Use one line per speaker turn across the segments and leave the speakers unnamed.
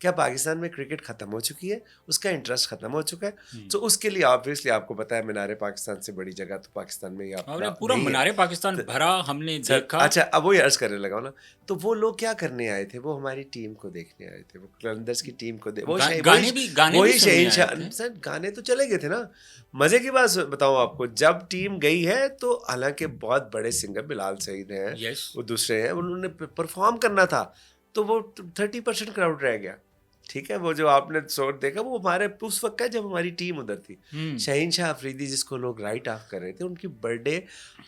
کیا پاکستان میں کرکٹ ختم ہو چکی ہے, اس کا انٹرسٹ ختم ہو چکا ہے. تو اس کے لیے آبویسلی آپ کو پتہ ہے مینار پاکستان سے بڑی جگہ تو پاکستان میں
پورا مینار پاکستان بھرا ہم نے دیکھا.
اچھا اب وہی عرض کرنے لگا نا, تو وہ لوگ کیا کرنے آئے تھے, وہ ہماری ٹیم کو دیکھنے آئے تھے, وہ قلندرز کی ٹیم کو وہی شہنشاہ. گانے تو چلے گئے تھے نا. مزے کی بات بتاؤں آپ کو, جب ٹیم گئی ہے تو حالانکہ بہت بڑے سنگر بلال سعید ہیں, وہ دوسرے ہیں, انہوں نے پرفارم کرنا تھا تو وہ 30% کراؤڈ رہ گیا. ٹھیک ہے, وہ جو آپ نے شوٹ دیکھا وہ ہمارے اس وقت کا جب ہماری ٹیم ادھر تھی. شہنشاہ آفریدی جس کو لوگ رائٹ آف کر رہے تھے, ان کی برتھ ڈے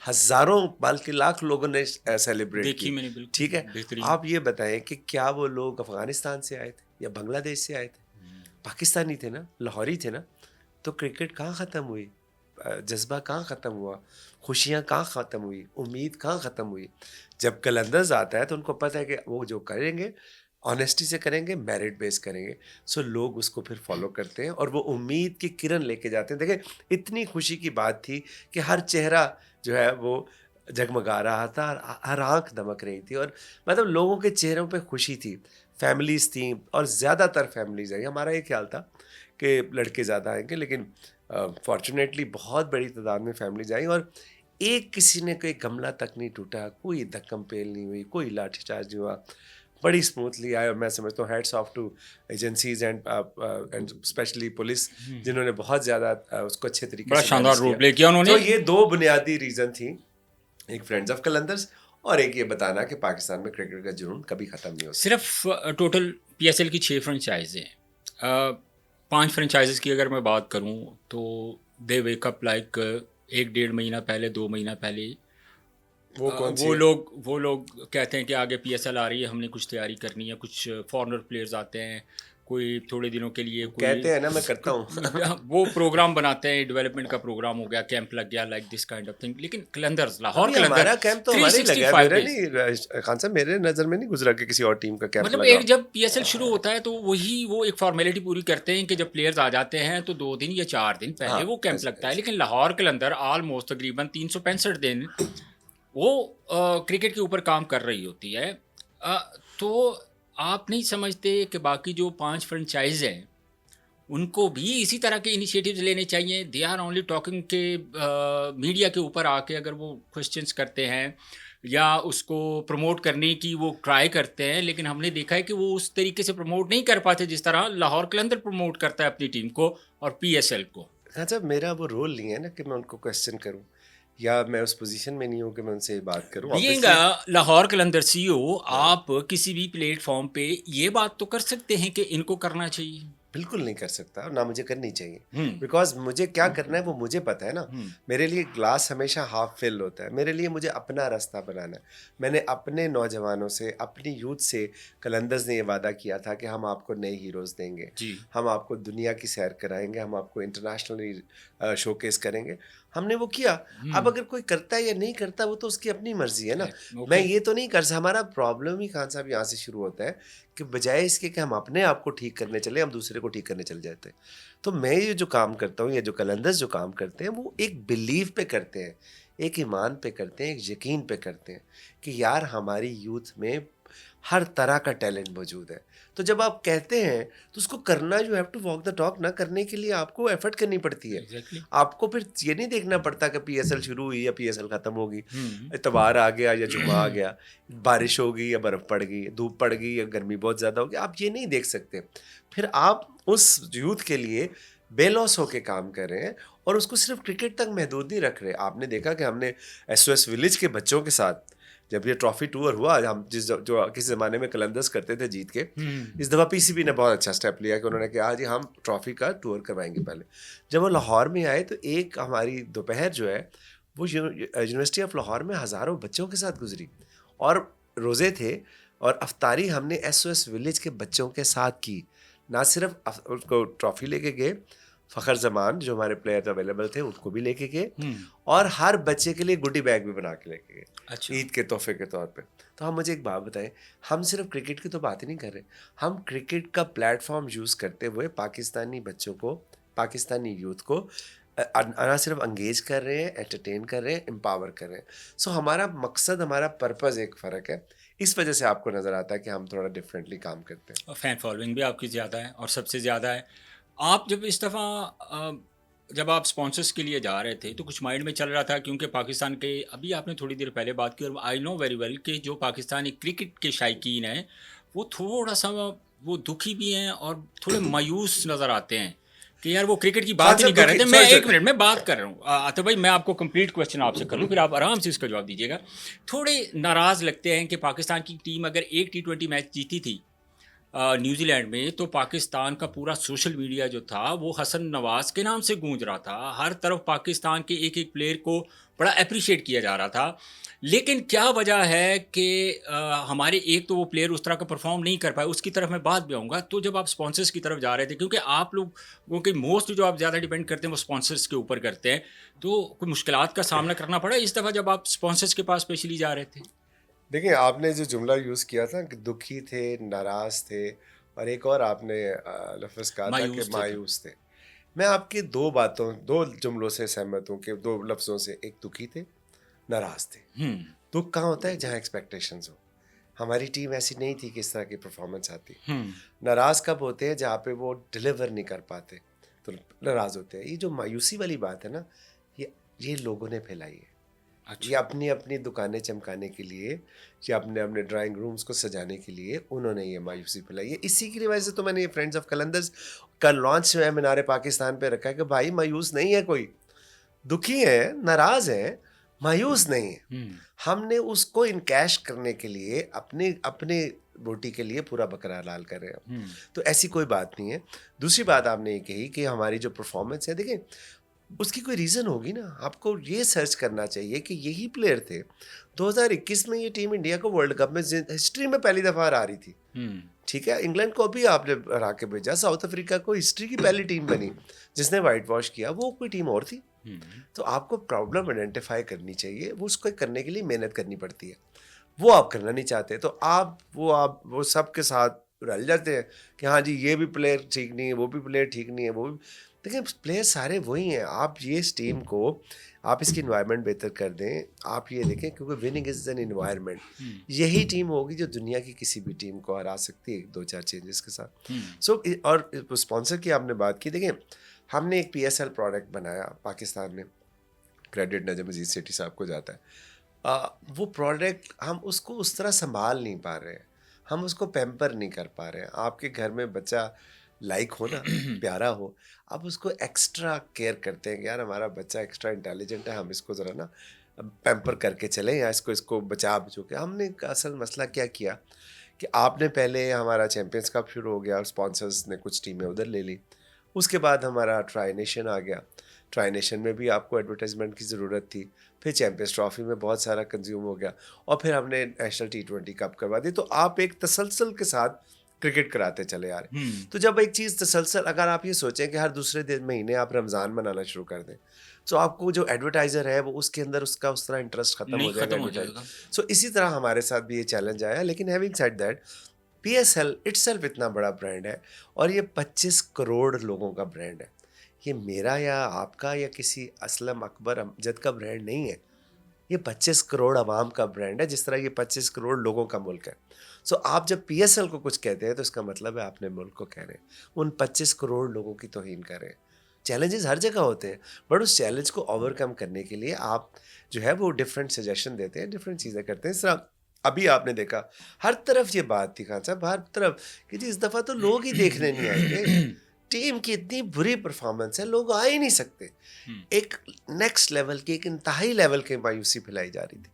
ہزاروں بلکہ لاکھ لوگوں نے سیلیبریٹ کی. ٹھیک ہے, آپ یہ بتائیں کہ کیا وہ لوگ افغانستان سے آئے تھے یا بنگلہ دیش سے آئے تھے؟ پاکستانی تھے نا, لاہوری تھے نا. تو کرکٹ کہاں ختم ہوئی, جذبہ کہاں ختم ہوا, خوشیاں کہاں ختم ہوئی, امید کہاں ختم ہوئی؟ جب قلندرز آتا ہے تو ان کو پتہ ہے کہ وہ جو کریں گے آنیسٹی سے کریں گے, میرٹ بیس کریں گے. سو لوگ اس کو پھر فالو کرتے ہیں اور وہ امید کی کرن لے کے جاتے ہیں. دیکھیں اتنی خوشی کی بات تھی کہ ہر چہرہ جو ہے وہ جگمگا رہا تھا, ہر آنکھ دمک رہی تھی, اور مطلب لوگوں کے چہروں پہ خوشی تھی. فیملیز تھیں, اور زیادہ تر فیملیز ہیں. ہمارا یہ خیال تھا کہ لڑکے زیادہ آئیں گے, لیکن فارچونیٹلی بہت بڑی تعداد میں فیملیز آئیں, اور ایک کسی نے کوئی گملہ تک نہیں ٹوٹا, کوئی دھکم پیل نہیں ہوئی, کوئی لاٹھی چارج نہیں ہوا, بڑی اسموتھلی آئے. اور میں سمجھتا ہوں heads of two agencies and specially police, جنہوں نے بہت زیادہ اس کو اچھے طریقے سے
شاندار رول پلے کیا انہوں نے.
تو یہ دو بنیادی ریزن تھیں, ایک فرینڈز آف قلندرز اور ایک یہ بتانا کہ پاکستان میں کرکٹ کا جنون کبھی ختم نہیں ہو سکتا.
صرف ٹوٹل PSL کی 6 فرنچائز ہیں. 5 فرنچائزز کی اگر میں بات کروں تو دے ویک اپ لائک 1-1.5 مہینہ پہلے, 2 مہینہ پہلے وہ لوگ کہتے ہیں کہ آگے PSL آ رہی ہے, ہم نے کچھ تیاری کرنی ہے. کچھ فارنر پلیئرز آتے ہیں, کوئی تھوڑے دنوں کے لیے
کہتے ہیں نا, میں کرتا ہوں
وہ پروگرام بناتے ہیں, ڈیولپمنٹ کا پروگرام ہو گیا, کیمپ لگ گیا, like this kind of thing. لیکن قلندرز, لاہور
ہمارا کیمپ تو ہمارے لگا, میرے نہیں خان صاحب, میرے نظر میں نہیں گزرا کہ کسی اور ٹیم کا کیمپ
مطلب
لگا.
ایک جب PSL شروع ہوتا ہے تو وہ ایک فارمیلٹی پوری کرتے ہیں کہ جب پلیئرز آ جاتے ہیں تو 2 دن یا 4 دن پہلے وہ کیمپ لگتا ہے. لیکن لاہور قلندر آلموسٹ تقریباً 365 دن وہ کرکٹ کے اوپر کام کر رہی ہوتی ہے. تو آپ نہیں سمجھتے کہ باقی جو 5 فرنچائز ہیں ان کو بھی اسی طرح کے انیشیٹیوز لینے چاہیے؟ دے آر اونلی ٹاکنگ کہ میڈیا کے اوپر آ کے اگر وہ کوشچنس کرتے ہیں یا اس کو پروموٹ کرنے کی وہ ٹرائی کرتے ہیں, لیکن ہم نے دیکھا ہے کہ وہ اس طریقے سے پروموٹ نہیں کر پاتے جس طرح لاہور قلندر پروموٹ کرتا ہے اپنی ٹیم کو اور PSL کو.
اچھا, میرا وہ رول نہیں ہے نا کہ میں ان کو کوشچن کروں, یا میں اس پوزیشن میں نہیں ہوں کہ میں ان سے بات کروں.
بینگ لاہور قلندر CEO, آپ کسی بھی پلیٹ فارم پہ یہ بات تو کر سکتے ہیں کہ ان کو کرنا چاہیے.
بالکل نہیں کر سکتا, نہ مجھے کرنی چاہیے, بیکاز مجھے کیا کرنا ہے وہ مجھے پتہ ہے نا. میرے لیے گلاس ہمیشہ ہاف فل ہوتا ہے. میرے لیے مجھے اپنا راستہ بنانا ہے. میں نے اپنے نوجوانوں سے, اپنی یوتھ سے, قلندرز نے یہ وعدہ کیا تھا کہ ہم آپ کو نئے ہیروز دیں گے, ہم آپ کو دنیا کی سیر کرائیں گے, ہم آپ کو انٹرنیشنلی شو کیس کریں گے. ہم نے وہ کیا. اب اگر کوئی کرتا ہے یا نہیں کرتا وہ تو اس کی اپنی مرضی ہے نا. میں یہ تو نہیں کر سکتا. ہمارا پرابلم ہی خان صاحب یہاں سے شروع ہوتا ہے کہ بجائے اس کے کہ ہم اپنے آپ کو ٹھیک کرنے چلے, ہم دوسرے کو ٹھیک کرنے چل جاتے ہیں. تو میں یہ جو کام کرتا ہوں, یا جو قلندرز جو کام کرتے ہیں, وہ ایک بلیف پہ کرتے ہیں, ایک ایمان پہ کرتے ہیں, ایک یقین پہ کرتے ہیں کہ یار ہماری یوتھ میں ہر طرح کا ٹیلنٹ موجود ہے. تو جب آپ کہتے ہیں تو اس کو کرنا, you have to walk the talk. نہ کرنے کے لیے آپ کو ایفرٹ کرنی پڑتی ہے. آپ کو پھر یہ نہیں دیکھنا پڑتا کہ PSL شروع ہوئی یا PSL ختم ہوگی, اتوار آ گیا یا جمعہ آ گیا, بارش ہوگی یا برف پڑ گئی, دھوپ پڑ گئی یا گرمی بہت زیادہ ہوگی. آپ یہ نہیں دیکھ سکتے. پھر آپ اس یوتھ کے لیے بے لوس ہو کے کام کر رہے ہیں, اور اس کو صرف کرکٹ تک محدود نہیں رکھ رہے. آپ نے دیکھا کہ ہم نے SOS ولیج کے بچوں کے ساتھ جب یہ ٹرافی ٹور ہوا, ہم جو کسی زمانے میں قلندرز کرتے تھے جیت کے, اس دفعہ PCB نے بہت اچھا اسٹیپ لیا کہ انہوں نے کہا جی ہم ٹرافی کا ٹور کروائیں گے. پہلے جب وہ لاہور میں آئے تو ایک ہماری دوپہر جو ہے وہ یونیورسٹی آف لاہور میں ہزاروں بچوں کے ساتھ گزری, اور روزے تھے, اور افطاری ہم نے SOS ولیج کے بچوں کے ساتھ کی. نہ صرف اس کو ٹرافی لے کے گئے, فخر زمان جو ہمارے پلیئر اویلیبل تھے ان کو بھی لے کے گئے, اور ہر بچے کے لیے گڈی بیگ بھی بنا کے لے کے گئے عید کے تحفے کے طور پہ. تو ہم مجھے ایک بات بتائیں, ہم صرف کرکٹ کی تو بات ہی نہیں کر رہے, ہم کرکٹ کا پلیٹ فارم یوز کرتے ہوئے پاکستانی بچوں کو, پاکستانی یوتھ کو نہ صرف انگیج کر رہے ہیں, انٹرٹین کر رہے ہیں, امپاور کر رہے ہیں. سو ہمارا مقصد, ہمارا پرپز ایک فرق ہے. اس وجہ سے آپ کو نظر آتا ہے کہ ہم تھوڑا ڈفرینٹلی کام کرتے ہیں.
اور فین فالوئنگ بھی آپ کی زیادہ ہے اور سب سے زیادہ ہے. آپ جب اس دفعہ جب آپ اسپانسرس کے لیے جا رہے تھے تو کچھ مائنڈ میں چل رہا تھا کیونکہ پاکستان کے ابھی آپ نے تھوڑی دیر پہلے بات کی اور آئی نو ویری ویل کہ جو پاکستانی کرکٹ کے شائقین ہیں وہ تھوڑا سا وہ دکھی بھی ہیں اور تھوڑے مایوس نظر آتے ہیں کہ یار وہ کرکٹ کی بات ہی نہیں کر رہے تھے. میں ایک منٹ میں بات کر رہا ہوں عاطف بھائی, میں آپ کو کمپلیٹ کوشچن آپ سے کر لوں پھر آپ آرام سے اس کا جواب دیجیے گا. تھوڑے ناراض لگتے ہیں کہ پاکستان کی ٹیم اگر ایک T20 میچ جیتی تھی نیوزی لینڈ میں تو پاکستان کا پورا سوشل میڈیا جو تھا وہ حسن نواز کے نام سے گونج رہا تھا. ہر طرف پاکستان کے ایک ایک پلیئر کو بڑا اپریشیٹ کیا جا رہا تھا. لیکن کیا وجہ ہے کہ ہمارے ایک تو وہ پلیئر اس طرح کا پرفارم نہیں کر پائے, اس کی طرف میں بات بھی آؤں گا. تو جب آپ اسپانسرس کی طرف جا رہے تھے کیونکہ آپ لوگوں کے موسٹ جو آپ زیادہ ڈیپینڈ کرتے ہیں وہ اسپانسرس کے اوپر کرتے ہیں, تو کوئی مشکلات کا سامنا کرنا پڑا اس دفعہ جب آپ اسپانسرس کے پاس اسپیشلی جا رہے تھے؟
دیکھیں آپ نے جو جملہ یوز کیا تھا کہ دکھی تھے, ناراض تھے, اور ایک اور آپ نے لفظ کہا تھا کہ مایوس تھے. میں آپ کی دو جملوں سے سہمت ہوں کہ دو لفظوں سے, ایک دکھی تھے, ناراض تھے. دکھ کہاں ہوتا ہے؟ جہاں ایکسپیکٹیشنز ہو. ہماری ٹیم ایسی نہیں تھی کہ اس طرح کی پرفارمنس آتی. ناراض کب ہوتے ہیں؟ جہاں پہ وہ ڈلیور نہیں کر پاتے تو ناراض ہوتے ہیں. یہ جو مایوسی والی بات ہے نا, یہ لوگوں نے پھیلائی ہے. یہ اپنی دکانیں چمکانے کے لیے یا اپنے ڈرائنگ رومز کو سجانے کے لیے انہوں نے یہ مایوسی پھیلائی ہے. اسی کی وجہ سے تو میں نے یہ فرینڈز آف قلندرز کا لانچ جو ہے مینار پاکستان پہ رکھا ہے کہ بھائی مایوس نہیں ہے کوئی, دکھی ہے, ناراض ہے, مایوس نہیں ہے. ہم نے اس کو انکیش کرنے کے لیے اپنے بوٹی کے لیے پورا بکرا حلال کر رہے ہیں. تو ایسی کوئی بات نہیں ہے. دوسری بات آپ نے یہ کہی کہ ہماری جو پرفارمنس ہے, دیکھیں اس کی کوئی ریزن ہوگی نا. آپ کو یہ سرچ کرنا چاہیے کہ یہی پلیئر تھے 2021 میں یہ ٹیم انڈیا کو ورلڈ کپ میں ہسٹری میں پہلی دفعہ ہرا رہی تھی. ٹھیک ہے, انگلینڈ کو بھی آپ نے ہرا کے بھیجا, ساؤتھ افریقہ کو ہسٹری کی پہلی ٹیم بنی جس نے وائٹ واش کیا, وہ کوئی ٹیم اور تھی. تو آپ کو پرابلم آئیڈینٹیفائی کرنی چاہیے, وہ اس کو کرنے کے لیے محنت کرنی پڑتی ہے. وہ آپ کرنا نہیں چاہتے تو آپ وہ سب کے ساتھ رل جاتے ہیں کہ ہاں جی یہ بھی پلیئر ٹھیک نہیں ہے, وہ بھی پلیئر ٹھیک نہیں ہے, وہ بھی. دیکھیں پلیئر سارے وہی ہیں. آپ یہ اس ٹیم کو آپ اس کی انوائرمنٹ بہتر کر دیں. آپ یہ دیکھیں کیونکہ وننگ از این انوائرمنٹ. یہی ٹیم ہوگی جو دنیا کی کسی بھی ٹیم کو ہرا سکتی ہے 2-4 چینجز کے ساتھ. اور اسپانسر کی آپ نے بات کی, دیکھیں ہم نے ایک PSL پروڈکٹ بنایا پاکستان میں, کریڈٹ نجم عزیز سیٹھی صاحب کو جاتا ہے. وہ پروڈکٹ ہم اس کو اس طرح سنبھال نہیں پا رہے ہیں, ہم اس کو پیمپر نہیں کر پا رہے ہیں. آپ کے گھر میں بچہ لائک ہو نا, پیارا ہو, آپ اس کو ایکسٹرا کیئر کرتے ہیں کہ یار ہمارا بچہ ایکسٹرا انٹیلیجنٹ ہے, ہم اس کو ذرا نا پیمپر کر کے چلیں یا اس کو بچا کے. ہم نے اصل مسئلہ کیا کیا کہ آپ نے پہلے ہمارا چیمپئنس کپ شروع ہو گیا, اسپانسرز نے کچھ ٹیمیں ادھر لے لی. اس کے بعد ہمارا ٹرائی نیشن آ گیا. ٹرائی نیشن میں بھی آپ کو ایڈورٹائزمنٹ کی ضرورت تھی. پھر چیمپئنس ٹرافی میں بہت سارا کنزیوم ہو گیا, اور پھر ہم نے نیشنل T20 کپ کروا دی. تو آپ ایک تسلسل کے ساتھ کرکٹ کراتے چلے آ رہے. تو جب ایک چیز تسلسل, اگر آپ یہ سوچیں کہ ہر دوسرے مہینے آپ رمضان منانا شروع کر دیں تو آپ کو جو ایڈورٹائزر ہے وہ اس کے اندر اس کا اس طرح انٹرسٹ ختم ہو جائے گا. سو اسی طرح ہمارے ساتھ بھی یہ چیلنج آیا. لیکن having said that, PSL itself اتنا بڑا برانڈ ہے اور یہ 25 کروڑ لوگوں کا برانڈ ہے. یہ میرا یا آپ کا یا کسی اسلم اکبر امجد کا برانڈ نہیں ہے. یہ 25 کروڑ عوام کا برانڈ ہے, جس طرح یہ 25 کروڑ لوگوں کا ملک ہے. سو آپ جب PSL کو کچھ کہتے ہیں تو اس کا مطلب ہے آپ نے ملک کو کہہ رہے ہیں, ان 25 کروڑ لوگوں کی توہین کر رہے ہیں. چیلنجز ہر جگہ ہوتے ہیں, بٹ اس چیلنج کو اوور کم کرنے کے لیے آپ جو ہے وہ ڈفرینٹ سجیشن دیتے ہیں, ڈفرینٹ چیزیں کرتے ہیں. اس طرح ابھی آپ نے دیکھا ہر طرف یہ بات تھی خان صاحب, ہر طرف کہ جی اس دفعہ تو لوگ ہی دیکھنے نہیں آئیں گے, ٹیم کی اتنی بری پرفارمنس ہے, لوگ آ ہی نہیں سکتے. ایک نیکسٹ لیول کی, ایک انتہائی لیول کی مایوسی پھیلائی جا رہی تھی,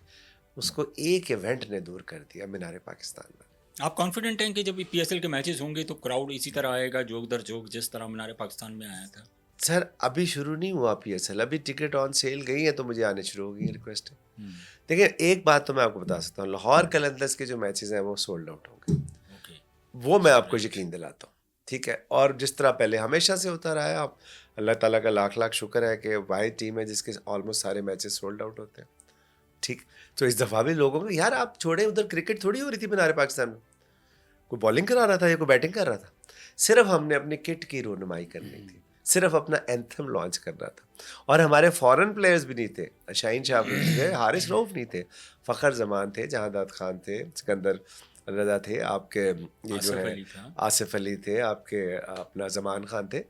اس کو ایک ایونٹ نے دور کر دیا مینار پاکستان میں.
آپ کانفیڈنٹ ہیں کہ جب PSL کے میچز ہوں گے تو کراؤڈ اسی طرح آئے گا جوک در جوک جس طرح مینار پاکستان میں آیا تھا؟
سر ابھی شروع نہیں ہوا PSL, ابھی ٹکٹ آن سیل گئی ہیں تو مجھے آنے شروع ہو گئی ریکویسٹ. دیکھیں ایک بات تو میں آپ کو بتا سکتا ہوں, لاہور قلندرز کے جو میچز ہیں وہ سولڈ آؤٹ ہوں گے, وہ میں آپ کو یقین دلاتا ہوں. ٹھیک ہے, اور جس طرح پہلے ہمیشہ سے ہوتا رہا ہے, آپ اللہ تعالیٰ کا لاکھ لاکھ شکر ہے کہ واحد ٹیم ہے جس کے آلموسٹ سارے میچز سولڈ آؤٹ ہوتے ہیں. ٹھیک, تو اس دفعہ بھی لوگوں کو یار آپ چھوڑیں, ادھر کرکٹ تھوڑی ہو رہی تھی مینار پاکستان میں, کوئی بالنگ کرا رہا تھا یا کوئی بیٹنگ کر رہا تھا, صرف ہم نے اپنی کٹ کی رونمائی کرنی تھی. صرف اپنا اینتھم لانچ کرنا تھا. اور ہمارے فورن پلیئرز بھی نہیں تھے, شاہین شاہ نہیں تھے, حارث رؤف نہیں تھے, فخر زمان تھے, جہانداد خان تھے, سکندر رضا تھے, آپ کے یہ جو ہے آصف علی تھے, آپ کے اپنا زمان خان تھے.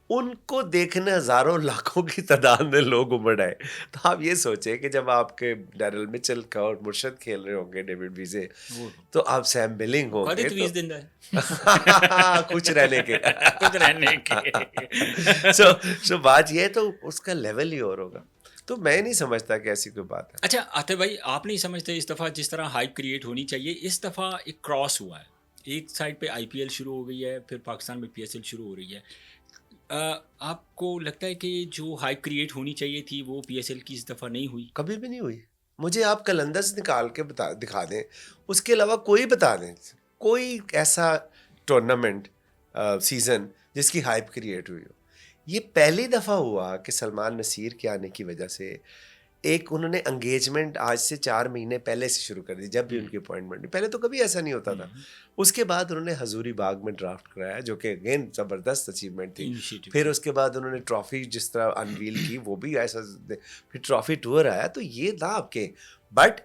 ان کو دیکھنے ہزاروں لاکھوں کی تعداد میں لوگ امڑ آئے. تو آپ یہ سوچیں کہ جب آپ کے ڈیرل مچل کا اور مرشد کھیل رہے ہوں گے, ڈیوڈ ویزے, تو آپ سیم بلنگ ہوں گے خوش رہنے کے سو بات یہ ہے, تو اس کا لیول ہی اور ہوگا. تو میں نہیں سمجھتا کہ ایسی کوئی بات ہے.
اچھا عاطف بھائی, آپ نہیں سمجھتے اس دفعہ جس طرح ہائپ کریٹ ہونی چاہیے, اس دفعہ ایک کراس ہوا ہے, ایک سائڈ پہ آئی پی ایل شروع ہو گئی ہے, پھر پاکستان میں پی ایس ایل شروع ہو رہی ہے. آپ کو لگتا ہے کہ جو ہائپ کریٹ ہونی چاہیے تھی وہ پی ایس ایل کی اس دفعہ نہیں ہوئی؟
کبھی بھی نہیں ہوئی. مجھے آپ کیلنڈرز نکال کے دکھا دیں, اس کے علاوہ کوئی بتا دیں کوئی ایسا ٹورنامنٹ سیزن جس کی ہائپ کریٹ ہوئی ہو. یہ پہلی دفعہ ہوا کہ سلمان نصیر کے آنے کی وجہ سے ایک انہوں نے انگیجمنٹ آج سے 4 مہینے پہلے سے شروع کر دی, جب بھی ان کی اپوائنٹمنٹ. پہلے تو کبھی ایسا نہیں ہوتا تھا. اس کے بعد انہوں نے حضوری باغ میں ڈرافٹ کرایا, جو کہ اگین زبردست اچیومنٹ تھی. پھر اس کے بعد انہوں نے ٹرافی جس طرح انویل کی, وہ بھی ایسا. پھر ٹرافی ٹور آیا, تو یہ تھا آپ کے. بٹ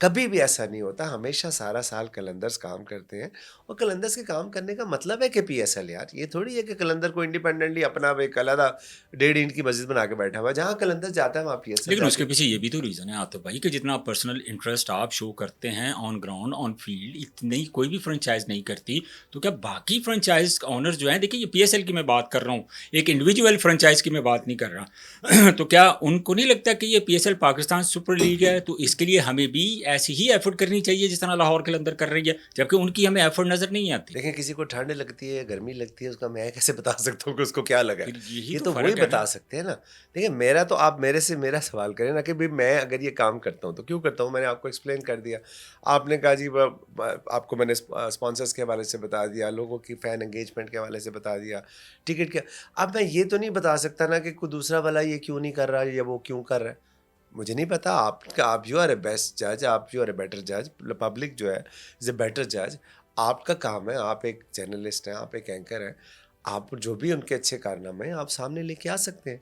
کبھی بھی ایسا نہیں ہوتا, ہمیشہ سارا سال کیلنڈرز کام کرتے ہیں, اور کیلنڈرز کے کام کرنے کا مطلب ہے کہ پی ایس ایل. یار یہ تھوڑی ہے کہ کیلنڈر کو انڈیپینڈنٹلی اپنا ایک علیحدہ 1.5 اینٹ کی مسجد بنا کے بیٹھا ہوا, جہاں کیلنڈر جاتا ہے وہاں پی ایس ایل.
لیکن اس کے پیچھے یہ بھی تو ریزن ہے عاطف بھائی کہ جتنا پرسنل انٹرسٹ آپ شو کرتے ہیں آن گراؤنڈ آن فیلڈ, اتنی کوئی بھی فرنچائز نہیں کرتی. تو کیا باقی فرنچائز آنر جو ہیں, دیکھیے یہ پی ایس ایل کی میں بات کر رہا ہوں, ایک انڈیویجول فرنچائز کی میں بات نہیں کر رہا, تو کیا ان کو نہیں لگتا کہ یہ P S L Pakistan super league ہے, تو اس کے لیے ہمیں بھی ایسی ہی ایفرٹ کرنی چاہیے جس طرح لاہور کے اندر کر رہی ہے, جبکہ ان کی ہمیں ایفرٹ نظر نہیں آتی.
دیکھیں کسی کو ٹھنڈ لگتی ہے, گرمی لگتی ہے, اس کا میں کیسے بتا سکتا ہوں کہ اس کو کیا لگا ہے؟ یہ تو وہی بتا سکتے ہیں نا. دیکھیں میرا تو آپ میرے سے میرا سوال کریں نا کہ بھائی میں اگر یہ کام کرتا ہوں تو کیوں کرتا ہوں. میں نے آپ کو ایکسپلین کر دیا, آپ نے کہا جی آپ کو میں نے اسپانسرس کے حوالے سے بتا دیا, لوگوں کی فین انگیجمنٹ کے حوالے سے بتا دیا, ٹکٹ کیا. اب میں یہ تو نہیں بتا سکتا نا کہ کوئی دوسرا والا یہ کیوں نہیں کر رہا یا وہ کیوں کر رہا ہے. مجھے نہیں پتا. آپ یو آر اے بیسٹ جج, آپ یو آر اے بیٹر جج, پبلک جو ہے از اے بیٹر جج. آپ کا کام ہے, آپ ایک جرنلسٹ ہیں, آپ ایک اینکر ہیں, آپ جو بھی ان کے اچھے کارنامے ہیں آپ سامنے لے کے آ سکتے ہیں.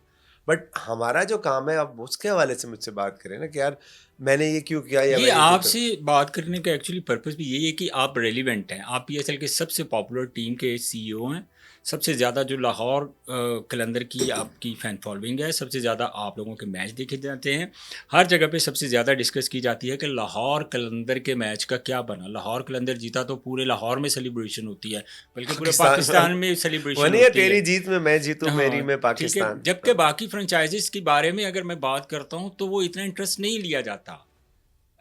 بٹ ہمارا جو کام ہے, آپ اس کے حوالے سے مجھ سے بات کریں نا کہ یار میں نے یہ کیوں کیا.
یہ آپ سے بات کرنے کا ایکچولی پرپز بھی یہی ہے کہ آپ ریلیونٹ ہیں. آپ پی ایس ایل کے سب سے پاپولر ٹیم کے سی ای او ہیں, سب سے زیادہ جو لاہور کلندر کی آپ کی فین فالوئنگ ہے, سب سے زیادہ آپ لوگوں کے میچ دیکھے جاتے ہیں, ہر جگہ پہ سب سے زیادہ ڈسکس کی جاتی ہے کہ لاہور کلندر کے میچ کا کیا بنا. لاہور کلندر جیتا تو پورے لاہور میں سیلیبریشن ہوتی ہے, بلکہ پورے پاکستان میں سیلیبریشن ہوتی ہے.
تیری جیت میں میں جیتوں, میری میں پاکستان.
جبکہ باقی فرنچائزز کے بارے میں اگر میں بات کرتا ہوں تو وہ اتنا انٹرسٹ نہیں لیا جاتا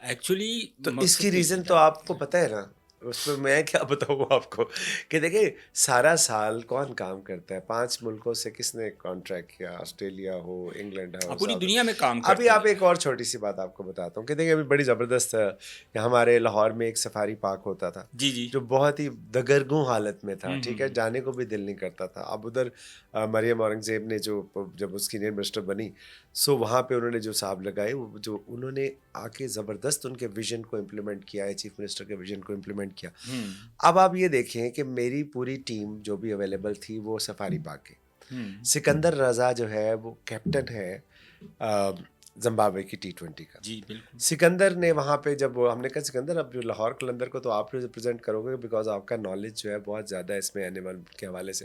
ایکچولی.
تو اس کی ریزن تو آپ کو پتہ ہے نا, اس پہ میں کیا بتاؤں آپ کو کہ دیکھیں سارا سال کون کام کرتا ہے. 5 ملکوں سے کس نے کانٹریکٹ کیا, آسٹریلیا ہو, انگلینڈ ہو,
پوری دنیا میں کام کرتے ہیں.
ابھی آپ ایک اور چھوٹی سی بات آپ کو بتاتا ہوں کہ دیکھیں ابھی بڑی زبردست کہ ہمارے لاہور میں ایک سفاری پارک ہوتا تھا,
جی
جو بہت ہی دگرگوں حالت میں تھا, ٹھیک ہے, جانے کو بھی دل نہیں کرتا تھا. اب ادھر مریم اورنگزیب نے جب اس کی نئے منسٹر بنی, سو وہاں پہ انہوں نے جو صاحب لگائے, جو انہوں نے آ کے زبردست ان کے ویژن کو امپلیمنٹ کیا ہے, چیف منسٹر کے ویژن کو امپلیمنٹ کیا. اب آپ یہ دیکھیں کہ میری پوری ٹیم جو بھی اویلیبل تھی وہ سفاری پارک کے. سکندر رضا جو ہے وہ کیپٹن ہے زمبابوے کی T20 کا.
جی بالکل.
سکندر نے وہاں پہ جب ہم نے کہا سکندر اب جو لاہور کلندر کو تو آپ ریپرزینٹ کرو گے بیکاز آپ کا نالج جو ہے بہت زیادہ ہے اس میں اینیمل کے حوالے سے.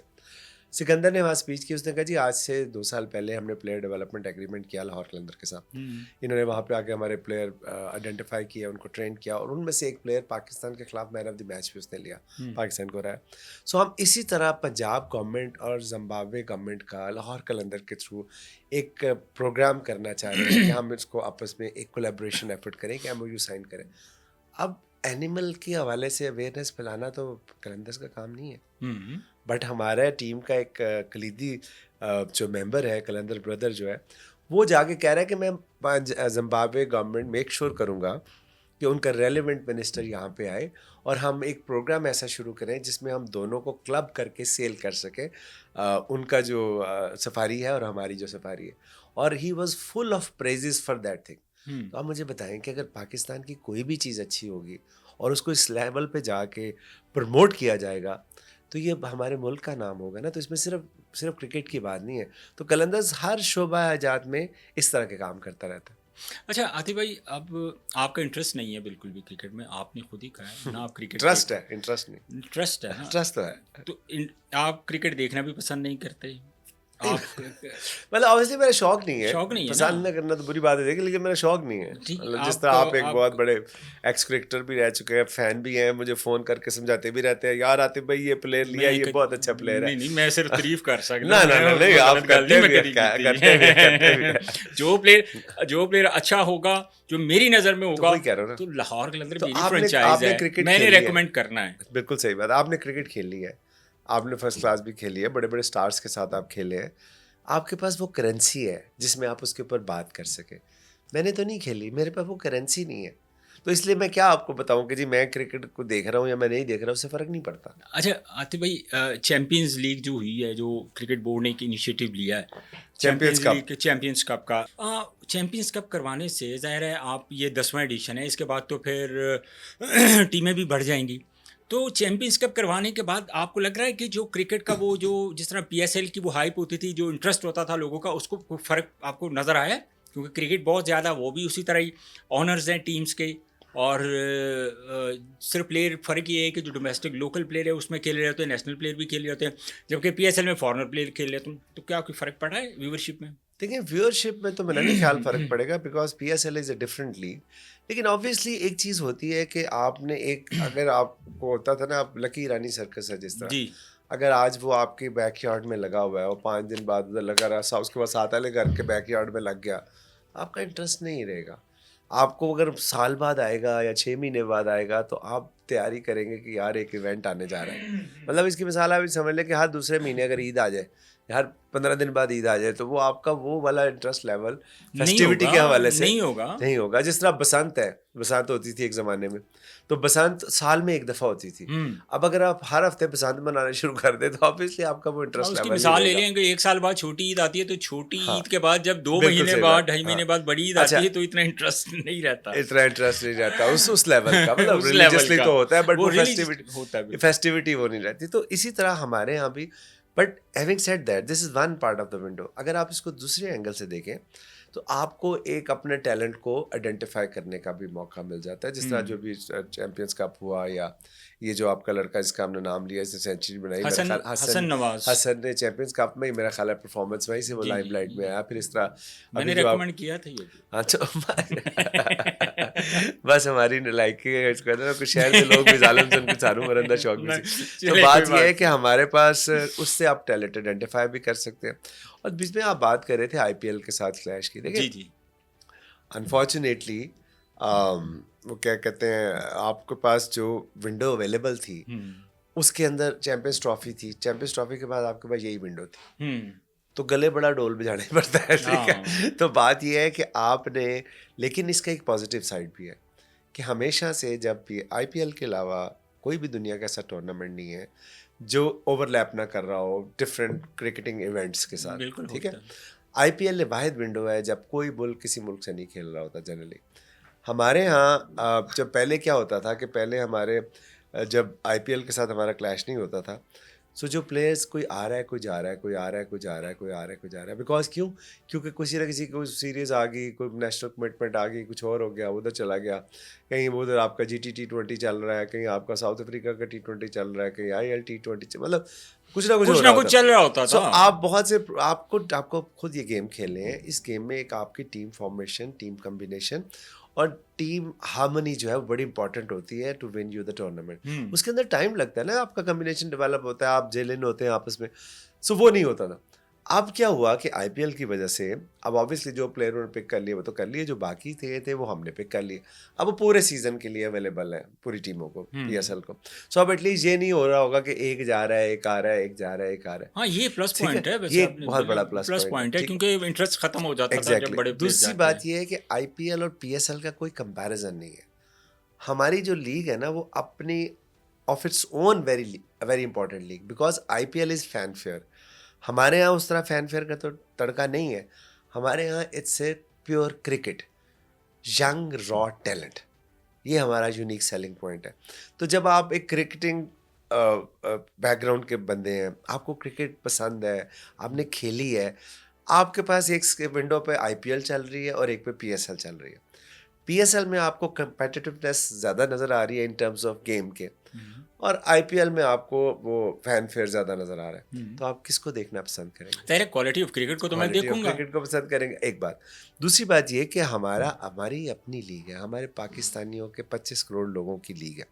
سکندر نے وہاں اسپیچ کی, اس نے کہا جی آج سے 2 سال پہلے ہم نے پلیئر ڈیولپمنٹ ایگریمنٹ کیا لاہور کلندر کے ساتھ. انہوں نے وہاں پہ آ کے ہمارے پلیئر آئیڈینٹیفائی کیا, ان کو ٹرین کیا, اور ان میں سے ایک پلیئر پاکستان کے خلاف مین آف دی میچ بھی اس نے لیا, پاکستان کو رہا. سو ہم اسی طرح پنجاب گورنمنٹ اور زمبابوے گورنمنٹ کا لاہور کلندر کے تھرو ایک پروگرام کرنا چاہ رہے ہیں کہ ہم اس کو آپس میں ایک کولیبریشن ایفرٹ کریں کہ MOU سائن کریں. اب اینیمل کے حوالے سے اویئرنیس پھیلانا تو کلندرز کا کام نہیں ہے, بٹ ہمارا ٹیم کا ایک کلیدی جو ممبر ہے کلندر بردر جو ہے, وہ جا کے کہہ رہا ہے کہ میں زمبابوے گورنمنٹ میک شور کروں گا کہ ان کا ریلیونٹ منسٹر یہاں پہ آئے اور ہم ایک پروگرام ایسا شروع کریں جس میں ہم دونوں کو کلب کر کے سیل کر سکیں ان کا جو سفاری ہے اور ہماری جو سفاری ہے. اور he was full of praises for that thing. تو آپ مجھے بتائیں کہ اگر پاکستان کی کوئی بھی چیز اچھی ہوگی اور اس کو اس لیول پہ جا کے پروموٹ کیا جائے گا تو یہ ہمارے ملک کا نام ہوگا نا. تو اس میں صرف کرکٹ کی بات نہیں ہے. تو قلندرز ہر شعبہ حیات میں اس طرح کے کام کرتا رہتا ہے.
اچھا عاطف بھائی، اب آپ کا انٹرسٹ نہیں ہے بالکل بھی کرکٹ میں، آپ نے خود ہی کہا ہے نا آپ کرکٹ
ٹرسٹ ہے, انٹرسٹ نہیں,
انٹرسٹ ہے نا،
ٹرسٹ تو ہے.
تو آپ کرکٹ دیکھنا بھی پسند نہیں کرتے آپ؟
مطلب obviously میرا شوق نہیں ہے.
شوق نہیں ہے
پسند
نا،
نہ کرنا تو بری بات ہے لیکن میرا شوق نہیں ہے.
ٹھیک.
مطلب جس طرح آپ ایک بہت بڑے ایکس کرکٹر بھی رہ چکے ہیں, فین بھی ہیں, مجھے فون کر کے سمجھاتے بھی رہتے ہیں یار عاطف بھائی یہ پلیئر لیا, یہ بہت اچھا پلیئر ہے.
نہیں میں صرف تعریف کر سکتا
ہوں. نہیں آپ کرتے بھی
جو پلیئر اچھا ہوگا, جو میری نظر میں ہوگا, تو لاہور قلندر میری فرنچائز ہے, میں نے ریکمینڈ کرنا ہے.
بالکل صحیح بات. آپ نے کرکٹ کھیلی ہے, آپ نے فرسٹ کلاس بھی کھیلی ہے, بڑے بڑے اسٹارس کے ساتھ آپ کھیلے ہیں, آپ کے پاس وہ کرنسی ہے جس میں آپ اس کے اوپر بات کر سکیں. میں نے تو نہیں کھیلی, میرے پاس وہ کرنسی نہیں ہے, تو اس لیے میں کیا آپ کو بتاؤں کہ جی میں کرکٹ کو دیکھ رہا ہوں یا میں نہیں دیکھ رہا ہوں, اس سے فرق نہیں پڑتا.
اچھا عاطف بھائی، چیمپئنز لیگ جو ہوئی ہے, جو کرکٹ بورڈ نے ایک انیشیٹو لیا ہے چیمپئنز کپ کا, چیمپئنز کپ کروانے سے ظاہر ہے آپ, یہ 10واں ایڈیشن ہے, اس کے بعد تو پھر ٹیمیں بھی بڑھ جائیں گی. تو چیمپئنز کپ کروانے کے بعد آپ کو لگ رہا ہے کہ جو کرکٹ کا وہ جو جس طرح PSL کی وہ ہائپ ہوتی تھی, جو انٹرسٹ ہوتا تھا لوگوں کا, اس کو فرق آپ کو نظر آیا ہے؟ کیونکہ کرکٹ بہت زیادہ وہ بھی اسی طرح ہی آنرز ہیں ٹیمز کے, اور صرف پلیئر فرق یہ ہے کہ جو ڈومیسٹک لوکل پلیئر ہے اس میں کھیل رہے ہوتے ہیں, نیشنل پلیئر بھی کھیل رہے ہوتے ہیں, جبکہ PSL میں فارنر پلیئر کھیل رہے ہوتے ہیں. تو کیا کوئی فرق پڑا ہے ویورشپ میں؟
دیکھیں ویورشپ میں تو میرا نہیں خیال فرق پڑے گا, because PSL is a different league. لیکن آبویسلی ایک چیز ہوتی ہے کہ آپ نے ایک, اگر آپ کو ہوتا تھا نا, آپ لکی رانی سرکس ہے جس طرح,
جی,
اگر آج وہ آپ کے بیک یارڈ میں لگا ہوا ہے اور 5 دن بعد ادھر لگا رہا, اس کے بعد 7 والے گھر کے بیک یارڈ میں لگ گیا, آپ کا انٹرسٹ نہیں رہے گا. آپ کو اگر سال بعد آئے گا یا 6 مہینے بعد آئے گا تو آپ تیاری کریں گے کہ یار ایک ایونٹ آنے جا رہا ہے. مطلب اس کی مثال آپ سمجھ لیں کہ ہر دوسرے مہینے اگر عید آ جائے, ہر 15 دن بعد عید آ جائے, تو وہ آپ کا وہ والا انٹرسٹ لیول فیسٹیوٹی کے حوالے سے نہیں ہوگا. جس طرح بسنت ہے, بسنت ہوتی تھی ایک زمانے میں, تو بسنت سال میں ایک دفعہ ہوتی تھی. اب اگر آپ ہر ہفتے بسنت منانا شروع کر دیں تو آبویسلی آپ کا وہ انٹرسٹ لیول
مثال لے لیں کہ ایک سال بعد چھوٹی عید آتی ہے, تو چھوٹی عید کے بعد جب 2 مہینے بعد 2.5 مہینے بعد بڑی عید آتی ہے, تو اتنا انٹرسٹ نہیں رہتا
اس لیول کا. مطلب ریلیجیسلی تو ہوتا ہے بٹ وہ فیسٹیوٹی وہ نہیں رہتی. تو اسی طرح ہمارے یہاں بھی. But having said that, this is one part of the window. اگر آپ اس کو دوسرے اینگل سے دیکھیں تو آپ کو ایک اپنے ٹیلنٹ کو آئیڈینٹیفائی کرنے کا بھی موقع مل جاتا ہے. جس طرح جو بھی چیمپئنز کپ ہوا, یا یہ جو آپ کا لڑکا جس کا ہم نے نام لیا, اس نے سینچری بنائی, حسن نے چیمپئنز کپ میں میرا خیال ہے پرفارمنس وہیں سے وہ لائم لائٹ میں آیا. پھر اس طرح
میں نے ریکمینڈ کیا تھا یہ,
بس ہماری نلائکی ہے, کچھ شہر سے لوگ بھی ظالم سے ان کو چاروں مرندہ شوق بھی تھی. تو بات یہ ہے کہ ہمارے پاس اس سے آپ ٹیلنٹ آئیڈینٹیفائی بھی کر سکتے ہیں. اور بیچ میں آپ بات کر رہے تھے IPL کے ساتھ کلیش کی. دیکھیں انفارچونیٹلی وہ کیا کہتے ہیں, آپ کے پاس جو ونڈو اویلیبل تھی اس کے اندر چیمپئنز ٹرافی تھی. چیمپئنز ٹرافی کے بعد آپ کے پاس یہی ونڈو تھی, تو گلے بڑا ڈول بجانا پڑتا ہے. ٹھیک ہے, تو بات یہ ہے کہ آپ نے, لیکن اس کا ایک پازیٹیو سائڈ بھی ہے کہ ہمیشہ سے جب بھی IPL کے علاوہ کوئی بھی دنیا کا ایسا ٹورنامنٹ نہیں ہے جو اوور لیپ نہ کر رہا ہو ڈفرینٹ کرکٹنگ ایونٹس کے ساتھ. ٹھیک ہے, IPL واحد ونڈو ہے جب کوئی ملک کسی ملک سے نہیں کھیل رہا ہوتا. جنرلی ہمارے ہاں جب پہلے کیا ہوتا تھا کہ پہلے ہمارے جب IPL کے ساتھ ہمارا کلیش نہیں ہوتا تھا, سو جو پلیئرس کوئی آ رہا ہے کوئی جا رہا ہے, کوئی آ رہا ہے کوئی جا رہا ہے, کوئی آ رہا ہے کوئی جا رہا ہے. بیکاز کیونکہ کسی نہ کسی کوئی سیریز آ گئی, کوئی نیشنل کمٹمنٹ آ گئی, کچھ اور ہو گیا, ادھر چلا گیا, کہیں ادھر آپ کا GT T20 چل رہا ہے, کہیں آپ کا ساؤتھ افریقہ کا T20 چل رہا ہے, کہیں IL T20, مطلب کچھ نہ کچھ
چل رہا ہوتا تھا.
آپ بہت سے آپ کو خود یہ گیم کھیلنے ہیں. اس گیم میں ایک آپ کی ٹیم فارمیشن, ٹیم کمبینیشن اور ٹیم ہارمنی جو ہے وہ بڑی امپورٹنٹ ہوتی ہے to win you the tournament. اس کے اندر ٹائم لگتا ہے نا, آپ کا کمبینیشن ڈیولپ ہوتا ہے, آپ جیلن ہوتے ہیں آپس میں. سو وہ نہیں ہوتا تھا. اب کیا ہوا کہ IPL کی وجہ سے اب آبویسلی جو پلیئر نے پک کر لیے وہ تو کر لیے, جو باقی تھے وہ ہم نے پک کر لیے. اب وہ پورے سیزن کے لیے اویلیبل ہیں پوری ٹیموں کو, PSL کو. سو اب ایٹ لیسٹ یہ نہیں ہو رہا ہوگا کہ ایک جا رہا ہے ایک آ رہا ہے, ایک جا رہا ہے ایک آ رہا ہے.
ہاں یہ پلس پوائنٹ ہے,
یہ بہت بڑا پلس پوائنٹ ہے
کیونکہ انٹرسٹ ختم ہو جاتا تھا جب بڑے.
دوسری بات یہ ہے کہ IPL اور PSL کا کوئی کمپیریزن نہیں ہے. ہماری جو لیگ ہے نا وہ اپنی of its own very important league, because IPL is fan fair. ہمارے یہاں اس طرح فین فیئر کا تو تڑکا نہیں ہے. ہمارے یہاں it's a pure cricket, young raw talent, یہ ہمارا یونیک سیلنگ پوائنٹ ہے. تو جب آپ ایک کرکٹنگ بیک گراؤنڈ کے بندے ہیں, آپ کو کرکٹ پسند ہے, آپ نے کھیلی ہے, آپ کے پاس ایک ونڈو پہ IPL چل رہی ہے اور ایک پہ PSL چل رہی ہے. PSL میں آپ کو کمپیٹیٹیونیس زیادہ نظر آ رہی ہے ان ٹرمز آف گیم کے, اور IPL میں آپ کو وہ فین فیئر زیادہ نظر آ رہا ہے. تو آپ کس کو دیکھنا پسند کریں گے؟
تیرے کوالٹی آف کرکٹ کو تو میں دیکھوں گا,
کرکٹ کو پسند کریں گے, ایک بات. دوسری بات یہ کہ ہماری اپنی لیگ ہے, ہمارے پاکستانیوں کے 25 کروڑ لوگوں کی لیگ ہے.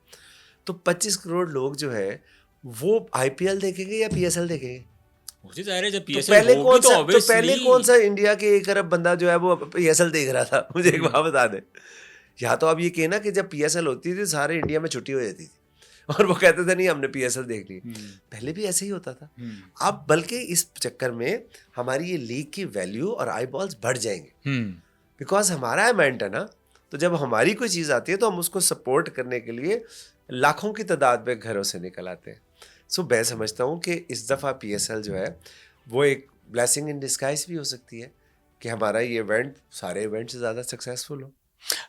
تو 25 کروڑ لوگ جو ہے وہ IPL دیکھیں گے یا PSL دیکھیں گے؟ تو پہلے کون سا انڈیا کے 1 ارب بندہ جو ہے وہ PSL دیکھ رہا تھا؟ مجھے ایک بات بتا دیں. یا تو آپ یہ کہنا کہ جب PSL ہوتی تھی سارے انڈیا میں چھٹی ہو جاتی تھی اور وہ کہتے تھے نہیں ہم نے PSL دیکھ لی. پہلے بھی ایسے ہی ہوتا تھا. اب بلکہ اس چکر میں ہماری یہ لیگ کی ویلیو اور آئی بالز بڑھ جائیں گے, بیکاز ہمارا ایمنٹ ہے نا. تو جب ہماری کوئی چیز آتی ہے تو ہم اس کو سپورٹ کرنے کے لیے لاکھوں کی تعداد میں گھروں سے نکل آتے ہیں. سو میں سمجھتا ہوں کہ اس دفعہ PSL جو ہے وہ ایک بلیسنگ ان ڈسگائز بھی ہو سکتی ہے کہ ہمارا یہ ایونٹ سارے ایونٹ سے زیادہ سکسیزفل ہو.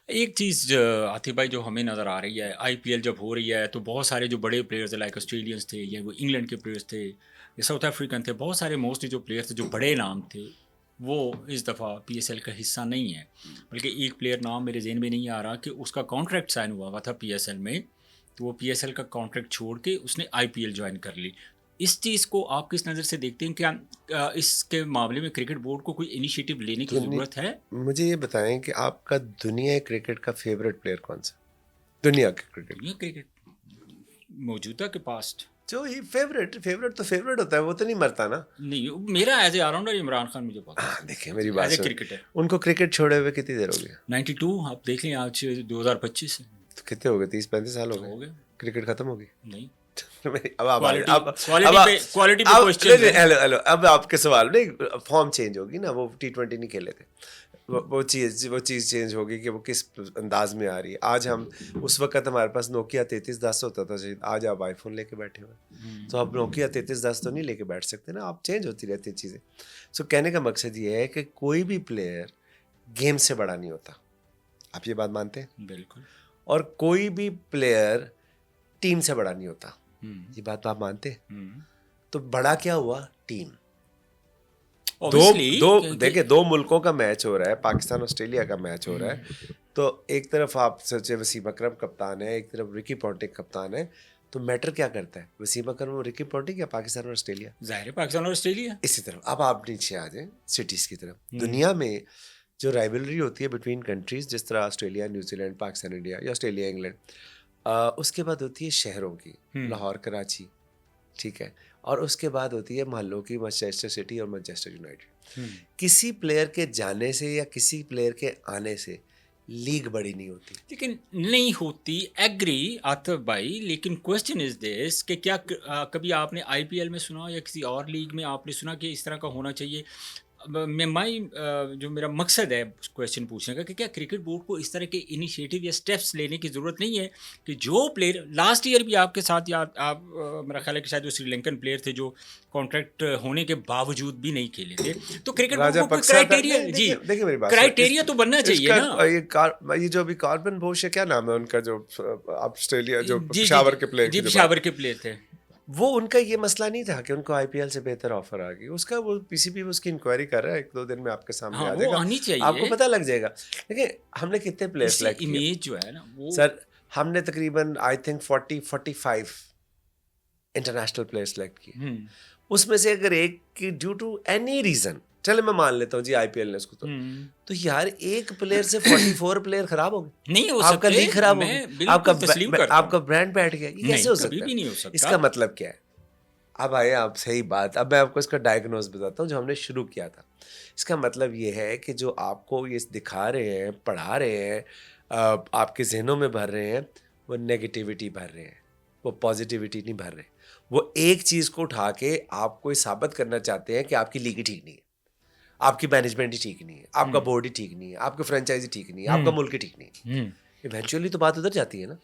ایک چیز عاطف بھائی جو ہمیں نظر آ رہی ہے, IPL جب ہو رہی ہے تو بہت سارے جو بڑے پلیئرز لائک آسٹریلینس تھے یا وہ انگلینڈ کے پلیئرز تھے یا ساؤتھ افریقن تھے, بہت سارے موسٹلی جو پلیئر تھے جو بڑے نام تھے وہ اس دفعہ PSL کا حصہ نہیں ہے. بلکہ ایک پلیئر نام میرے ذہن میں نہیں آ رہا کہ اس کا کانٹریکٹ سائن ہوا تھا PSL میں, تو وہ PSL کا کانٹریکٹ چھوڑ کے اس نے IPL جوائن کر لی. اس چیز کو آپ کس نظر سے دیکھتے ہیں؟ کیا اس کے معاملے میں کرکٹ بورڈ کو کوئی انیشیٹو لینے کی ضرورت ہے؟
مجھے یہ بتائیں کہ آپ کا دنیا کرکٹ کا فیوریٹ پلیئر کون سا؟ دنیا کے
کرکٹ موجودہ کے پاسٹ
جو ہی فیوریٹ تو فیوریٹ ہوتا ہے, وہ تو نہیں مرتا نا.
نہیں, میرا as a all rounder Imran Khan مجھے پتا ہے.
دیکھیں میری بات سنیں,
کرکٹر
ان کو کرکٹ چھوڑے ہوئے کتنی دیر ہو گئی؟
92. آپ دیکھ لیں آج 2025
کتنے ہو گئے؟ 30-35 سال ہو گئے. کرکٹ ختم ہو گئی؟
نہیں.
اب آپ کے سوال نہیں, فارم چینج ہوگی نا, وہ T20 نہیں کھیلے تھے, وہ چیز چینج ہوگی کہ وہ کس انداز میں آ رہی ہے. آج ہم اس وقت ہمارے پاس نوکیا 3310 ہوتا تھا, آج آپ آئی فون لے کے بیٹھے ہوئے, تو آپ نوکیا 3310 تو نہیں لے کے بیٹھ سکتے نا, آپ چینج ہوتی رہتی ہیں چیزیں. سو کہنے کا مقصد یہ ہے کہ کوئی بھی پلیئر گیم سے بڑا نہیں ہوتا. آپ یہ بات مانتے ہیں؟
بالکل.
اور کوئی بھی پلیئر ٹیم سے بڑا نہیں ہوتا. یہ بات آپ مانتے ہیں؟ تو بڑا کیا ہوا؟ ٹیم. دیکھیں 2 ملکوں کا میچ ہو رہا ہے, پاکستان آسٹریلیا کا میچ ہو رہا ہے, تو ایک طرف آپ سوچے وسیم اکرم کپتان ہے, ایک طرف رکی پونٹنگ کپتان ہے, تو میٹر کیا کرتا ہے, وسیم اکرم اور رکی پونٹنگ یا پاکستان اور آسٹریلیا؟
ظاہر ہے پاکستان اور آسٹریلیا.
اسی طرف اب آپ نیچے آ جائیں سٹیز کی طرف. دنیا میں جو رائیولری ہوتی ہے بٹوین کنٹریز, جس طرح Australia New Zealand, Pakistan India, یا آسٹریلیا انگلینڈ, اس کے بعد ہوتی ہے شہروں کی, لاہور کراچی, ٹھیک ہے, اور اس کے بعد ہوتی ہے محلوں کی, مانچسٹر سٹی اور مانچسٹر یونائٹیڈ. کسی پلیئر کے جانے سے یا کسی پلیئر کے آنے سے لیگ بڑی نہیں ہوتی.
لیکن نہیں ہوتی, ایگری عاطف بھائی, لیکن کوشچن از دس کہ کیا کبھی آپ نے IPL میں سنا یا کسی اور لیگ میں آپ نے سنا کہ اس طرح کا ہونا چاہیے؟ جو میرا مقصد ہے کویشچن پوچھنے کا کہ کیا کرکٹ بورڈ کو اس طرح کے انیشیٹو یا اسٹیپس لینے کی ضرورت نہیں ہے کہ جو پلیئر لاسٹ ایئر بھی آپ کے ساتھ, یا آپ میرا خیال ہے کہ شاید وہ سری لنکن پلیئر تھے جو کانٹریکٹ ہونے کے باوجود بھی نہیں کھیلے تھے, تو کرکٹ بورڈ کو کوئی کرائٹیریا تو بننا چاہیے نا.
یہ جو ابھی کاربن بوش ہے, کیا نام ہے ان کا, جو آسٹریلیا جو پشاور کے پلیئر
تھے,
وہ ان کا یہ مسئلہ نہیں تھا کہ ان کو IPL سے بہتر آفر آ گئی. اس کا وہ PCB اس کی انکوائری کر رہا ہے, 1-2 دن میں آپ کے سامنے آ جائے گا, آپ کو پتہ لگ جائے گا. دیکھیں ہم نے کتنے پلیئر سلیکٹ کیے,
امیج جو ہے نا وہ
سر ہم نے تقریباً I think 40-45 international player select کیے. اس میں سے اگر ایک کی ڈیو ٹو اینی ریزن, چلے میں مان لیتا ہوں جی IPL نے اس کو, تو یار ایک پلیئر سے 44 پلیئر خراب ہو گئے,
نہیں ہو
آپ کا لیگ خراب ہو گیا, آپ کا برانڈ بیٹھ گیا. یہ کیسے ہو سکتا ہے؟ اس کا مطلب کیا ہے؟ اب آئے آپ صحیح بات, اب میں آپ کو اس کا ڈائگنوز بتاتا ہوں جو ہم نے شروع کیا تھا. اس کا مطلب یہ ہے کہ جو آپ کو یہ دکھا رہے ہیں, پڑھا رہے ہیں, آپ کے ذہنوں میں بھر رہے ہیں, وہ نیگیٹیوٹی بھر رہے ہیں, وہ پازیٹیوٹی نہیں بھر رہے. وہ ایک چیز کو اٹھا کے آپ کو یہ ثابت کرنا چاہتے ہیں کہ آپ کی لیگ ہی ٹھیک نہیں ہے, آپ کی مینجمنٹ ہی ٹھیک نہیں ہے, آپ کا بورڈ ہی ٹھیک نہیں ہے, آپ کی فرینچائزی ٹھیک نہیں ہے, آپ کا ملک ہی ٹھیک نہیں ہے. ایونچولی تو بات ادھر جاتی ہے نا.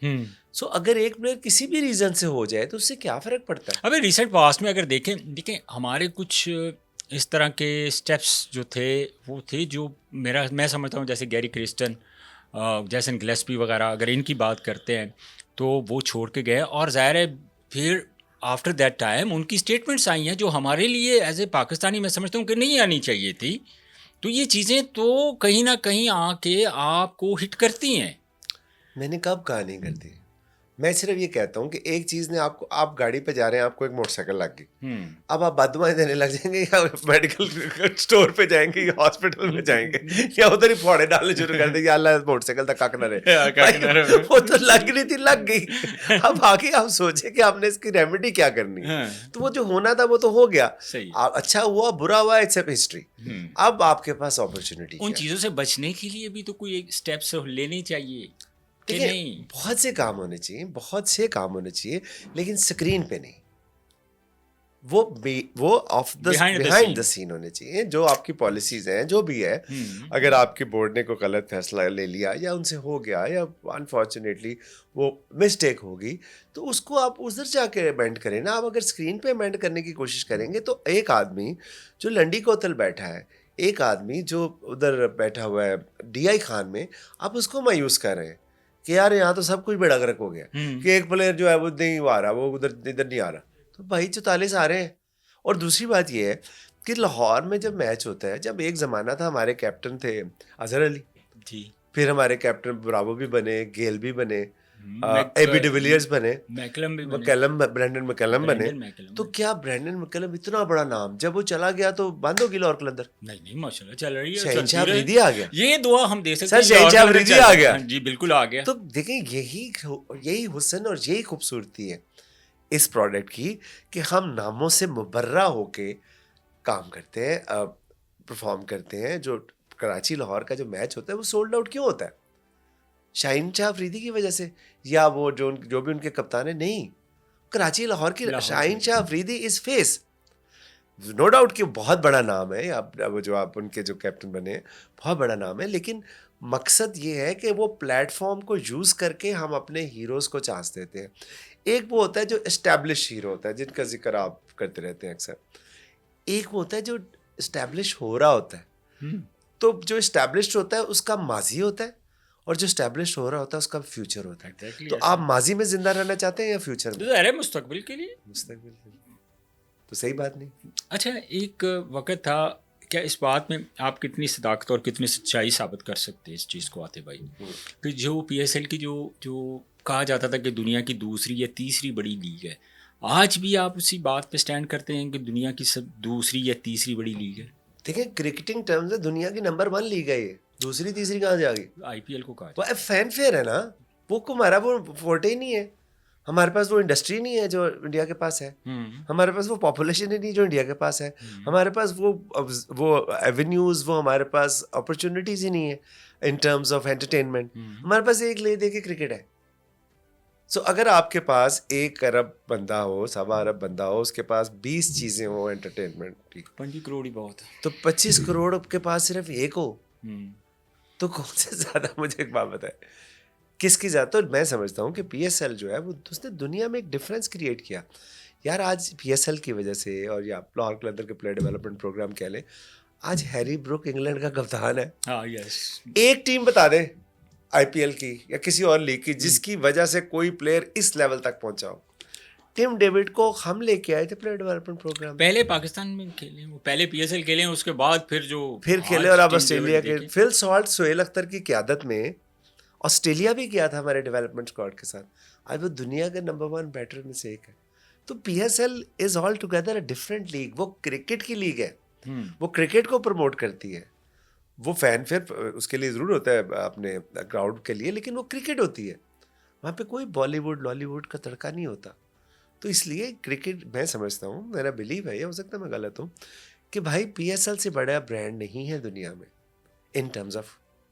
سو اگر ایک پلیئر کسی بھی ریزن سے ہو جائے تو اس سے کیا فرق پڑتا ہے؟
ابھی ریسنٹ پاسٹ میں اگر دیکھیں ہمارے کچھ اس طرح کے اسٹیپس جو تھے وہ تھے جو میں سمجھتا ہوں جیسے گیری کرسٹن, جیسن گلیسپی وغیرہ, اگر ان کی بات کرتے ہیں تو وہ چھوڑ کے گئے, اور ظاہر ہے پھر آفٹر دیٹ ٹائم ان کی اسٹیٹمنٹس آئی ہیں جو ہمارے لیے ایز اے پاکستانی میں سمجھتا ہوں کہ نہیں آنی چاہیے تھی. تو یہ چیزیں تو کہیں نہ کہیں آ کے آپ کو ہٹ کرتی ہیں.
میں نے کب کہا نہیں کرتی. میں صرف یہ کہتا ہوں کہ ایک چیز نے آپ گاڑی پہ جا رہے ہیں, آپ کو ایک موٹر سائیکل لگ گئی, اب آپ بددعائیں دینے لگ جائیں گے یا میڈیکل اسٹور پہ جائیں گے یا ہاسپٹل میں جائیں گے یا ادھر ہی پھوڑے ڈالنے شروع کر دیں گے, اللہ موٹر سائیکل تک کک نہ رہے. وہ تو لگ رہی تھی, لگ گئی. اب آگے آپ سوچیں کہ آپ نے اس کی ریمیڈی کیا کرنی ہے. تو وہ جو ہونا تھا وہ تو ہو گیا, اچھا ہوا برا ہوا, اٹس اے ہسٹری. اب آپ کے پاس اپرچونٹی,
ان چیزوں سے بچنے کے لیے بھی تو کوئی اسٹیپس لینے چاہیے.
بہت سے کام ہونے چاہیے, بہت سے کام ہونے چاہیے, لیکن اسکرین پہ نہیں. وہ آف دا بیہائنڈ دا سین ہونے چاہیے. جو آپ کی پالیسیز ہیں, جو بھی ہے, اگر آپ کی بورڈ نے کوئی غلط فیصلہ لے لیا یا ان سے ہو گیا یا انفارچونیٹلی وہ مسٹیک ہوگی, تو اس کو آپ ادھر جا کے امینڈ کریں نا. آپ اگر اسکرین پہ امینڈ کرنے کی کوشش کریں گے تو ایک آدمی جو لنڈی کوتل بیٹھا ہے, ایک آدمی جو ادھر بیٹھا ہوا ہے ڈی آئی خان میں, آپ اس کو مایوس کر رہے ہیں کہ یار یہاں تو سب کچھ بے ڈگرک ہو گیا, کہ ایک پلیئر جو ہے وہ نہیں آ رہا, وہ ادھر نہیں آ رہا. تو بھائی 44 آ رہے ہیں. اور دوسری بات یہ ہے کہ لاہور میں جب میچ ہوتا ہے, جب ایک زمانہ تھا ہمارے کیپٹن تھے اظہر علی جی, پھر ہمارے کیپٹن براوو بھی بنے, گیل بھی بنے, اے بی ڈیویلیئرز بنے, برینڈن میکلم بنے. تو کیا برینڈن میکلم اتنا بڑا نام, جب وہ چلا گیا تو بند ہو گئی لاہور قلندر؟
نہیں ماشاءاللہ چل رہی ہے.
شہنشاہ افریدی آ گیا,
یہ دعا ہم دے سکتے ہیں.
شہنشاہ افریدی آ گیا.
جی بالکل آ گیا.
تو دیکھیں یہی حسن اور یہی خوبصورتی ہے اس پروڈکٹ کی, کہ ہم ناموں سے مبرہ ہو کے کام کرتے ہیں, پرفارم کرتے ہیں. جو کراچی لاہور کا جو میچ ہوتا ہے وہ سولڈ آؤٹ کیوں ہوتا ہے؟ شاہین شاہ افریدی کی وجہ سے, یا وہ جو بھی ان کے کپتان ہیں. نہیں, کراچی لاہور کی شاہین شاہ Afridi is face. No doubt کہ بہت بڑا نام ہے, جو آپ ان کے جو کیپٹن بنے بہت بڑا نام ہے, لیکن مقصد یہ ہے کہ وہ پلیٹ فارم کو یوز کر کے ہم اپنے ہیروز کو چانس دیتے ہیں. ایک وہ ہوتا ہے جو اسٹیبلش ہیرو ہوتا ہے, جن کا ذکر آپ کرتے رہتے ہیں اکثر. ایک وہ ہوتا ہے جو اسٹیبلش ہو رہا ہوتا ہے. تو جو اسٹیبلشڈ ہوتا ہے اس کا ماضی ہوتا ہے, اور جو اسٹیبلش ہو رہا ہوتا ہے اس کا فیوچر ہوتا ہے. تو آپ ماضی میں زندہ رہنا چاہتے ہیں یا فیوچر میں؟
مستقبل کے لیے.
مستقبل کے لیے تو صحیح بات نہیں.
اچھا, ایک وقت تھا, کیا اس بات میں آپ کتنی صداقت اور کتنی سچائی ثابت کر سکتے ہیں اس چیز کو آتے بھائی, کہ جو پی ایس ایل کی جو کہا جاتا تھا کہ دنیا کی دوسری یا تیسری بڑی لیگ ہے, آج بھی آپ اسی بات پہ سٹینڈ کرتے ہیں کہ دنیا کی دوسری یا تیسری بڑی لیگ ہے؟
دیکھیں کرکٹنگ ٹرمز ہے دنیا کی نمبر 1 لیگ ہے, یہ دوسری تیسری کہاں سے آ گئی؟
آئی پی ایل کو کہا
وہ فین فیئر ہے نا, وہ ہمارا وہ فورٹے ہی نہیں ہے. ہمارے پاس وہ انڈسٹری نہیں ہے جو انڈیا کے پاس ہے, ہمارے پاس وہ پاپولیشن ہی نہیں جو انڈیا کے پاس ہے, ہمارے پاس وہ ایونیوز, وہ ہمارے پاس اپرچونیٹیز ہی نہیں ہے ان ٹرمز آف انٹرٹینمنٹ. ہمارے پاس ایک لے دے کے کرکٹ ہے. سو اگر آپ کے پاس 1 ارب بندہ ہو, 1.25 ارب بندہ ہو, اس کے پاس 20 چیزیں ہوں انٹرٹینمنٹ کی,
25 کروڑ ہی بہت ہے,
تو 25 کروڑ کے پاس صرف ایک ہو, تو کون سے زیادہ, مجھے ایک بات بتائے کس کی زیادہ. تو میں سمجھتا ہوں کہ پی ایس ایل جو ہے وہ اس نے دنیا میں ایک ڈفرینس کریٹ کیا یار. آج پی ایس ایل کی وجہ سے, اور یا لاہور قلندر کے پلیئر ڈیولپمنٹ پروگرام کہہ لیں, آج ہیری بروک انگلینڈ کا کپتان ہے. ایک ٹیم بتا دیں آئی پی ایل کی یا کسی اور لیگ کی جس کی وجہ سے کوئی پلیئر اس لیول تک پہنچا ہو. ٹیم ڈیوڈ کو ہم لے کے آئے تھے پلیئر ڈیولپمنٹ پروگرام,
پہلے پاکستان میں کھیلے, وہ پہلے پی ایس ایل کھیلے, اس کے بعد پھر
کھیلے, اور اب آسٹریلیا کے فل سالٹ, سہیل اختر کی قیادت میں آسٹریلیا بھی کیا تھا ہمارے ڈیولپمنٹ اسکواڈ کے ساتھ. آج وہ دنیا کے نمبر 1 بیٹر میں سے ایک ہے. تو P S L is all together a different league. وہ کرکٹ کی لیگ ہے, وہ کرکٹ کو پروموٹ کرتی ہے. وہ فین فیئر اس کے لیے ضرور ہوتا ہے اپنے کراؤڈ کے لیے, لیکن وہ کرکٹ ہوتی ہے. وہاں پہ کوئی بالی ووڈ لالی ووڈ کا تڑکا نہیں ہوتا. تو اس لیے کرکٹ میں سمجھتا ہوں, میرا بلیو ہے, یہ ہو سکتا ہے میں غلط ہوں, کہ بھائی پی ایس ایل سے بڑا برانڈ نہیں ہے دنیا میں ان ٹرمز آف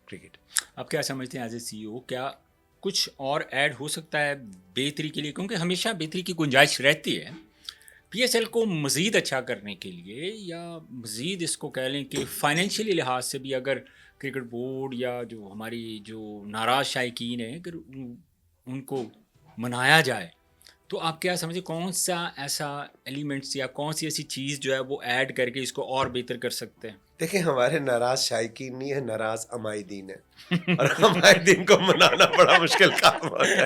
کرکٹ.
آپ کیا سمجھتے ہیں ایز اے سی او, کیا کچھ اور ایڈ ہو سکتا ہے بہتری کے لیے؟ کیونکہ ہمیشہ بہتری کی گنجائش رہتی ہے پی ایس ایل کو مزید اچھا کرنے کے لیے, یا مزید اس کو کہہ لیں کہ فائنینشیلی لحاظ سے بھی اگر کرکٹ بورڈ یا جو ہماری جو ناراض شائقین ہیں اگر ان کو منایا جائے, تو آپ کیا سمجھیں کون سا ایسا ایلیمنٹس یا کون سی ایسی چیز جو ہے وہ ایڈ کر کے اس کو اور بہتر کر سکتے ہیں؟
دیکھیں ہمارے ناراض شائقین نہیں ہے, ناراض عمائدین ہے, اور عمائدین کو منانا بڑا مشکل کام ہوتا ہے.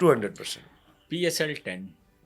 200%
PSL 10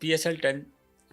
PSL 10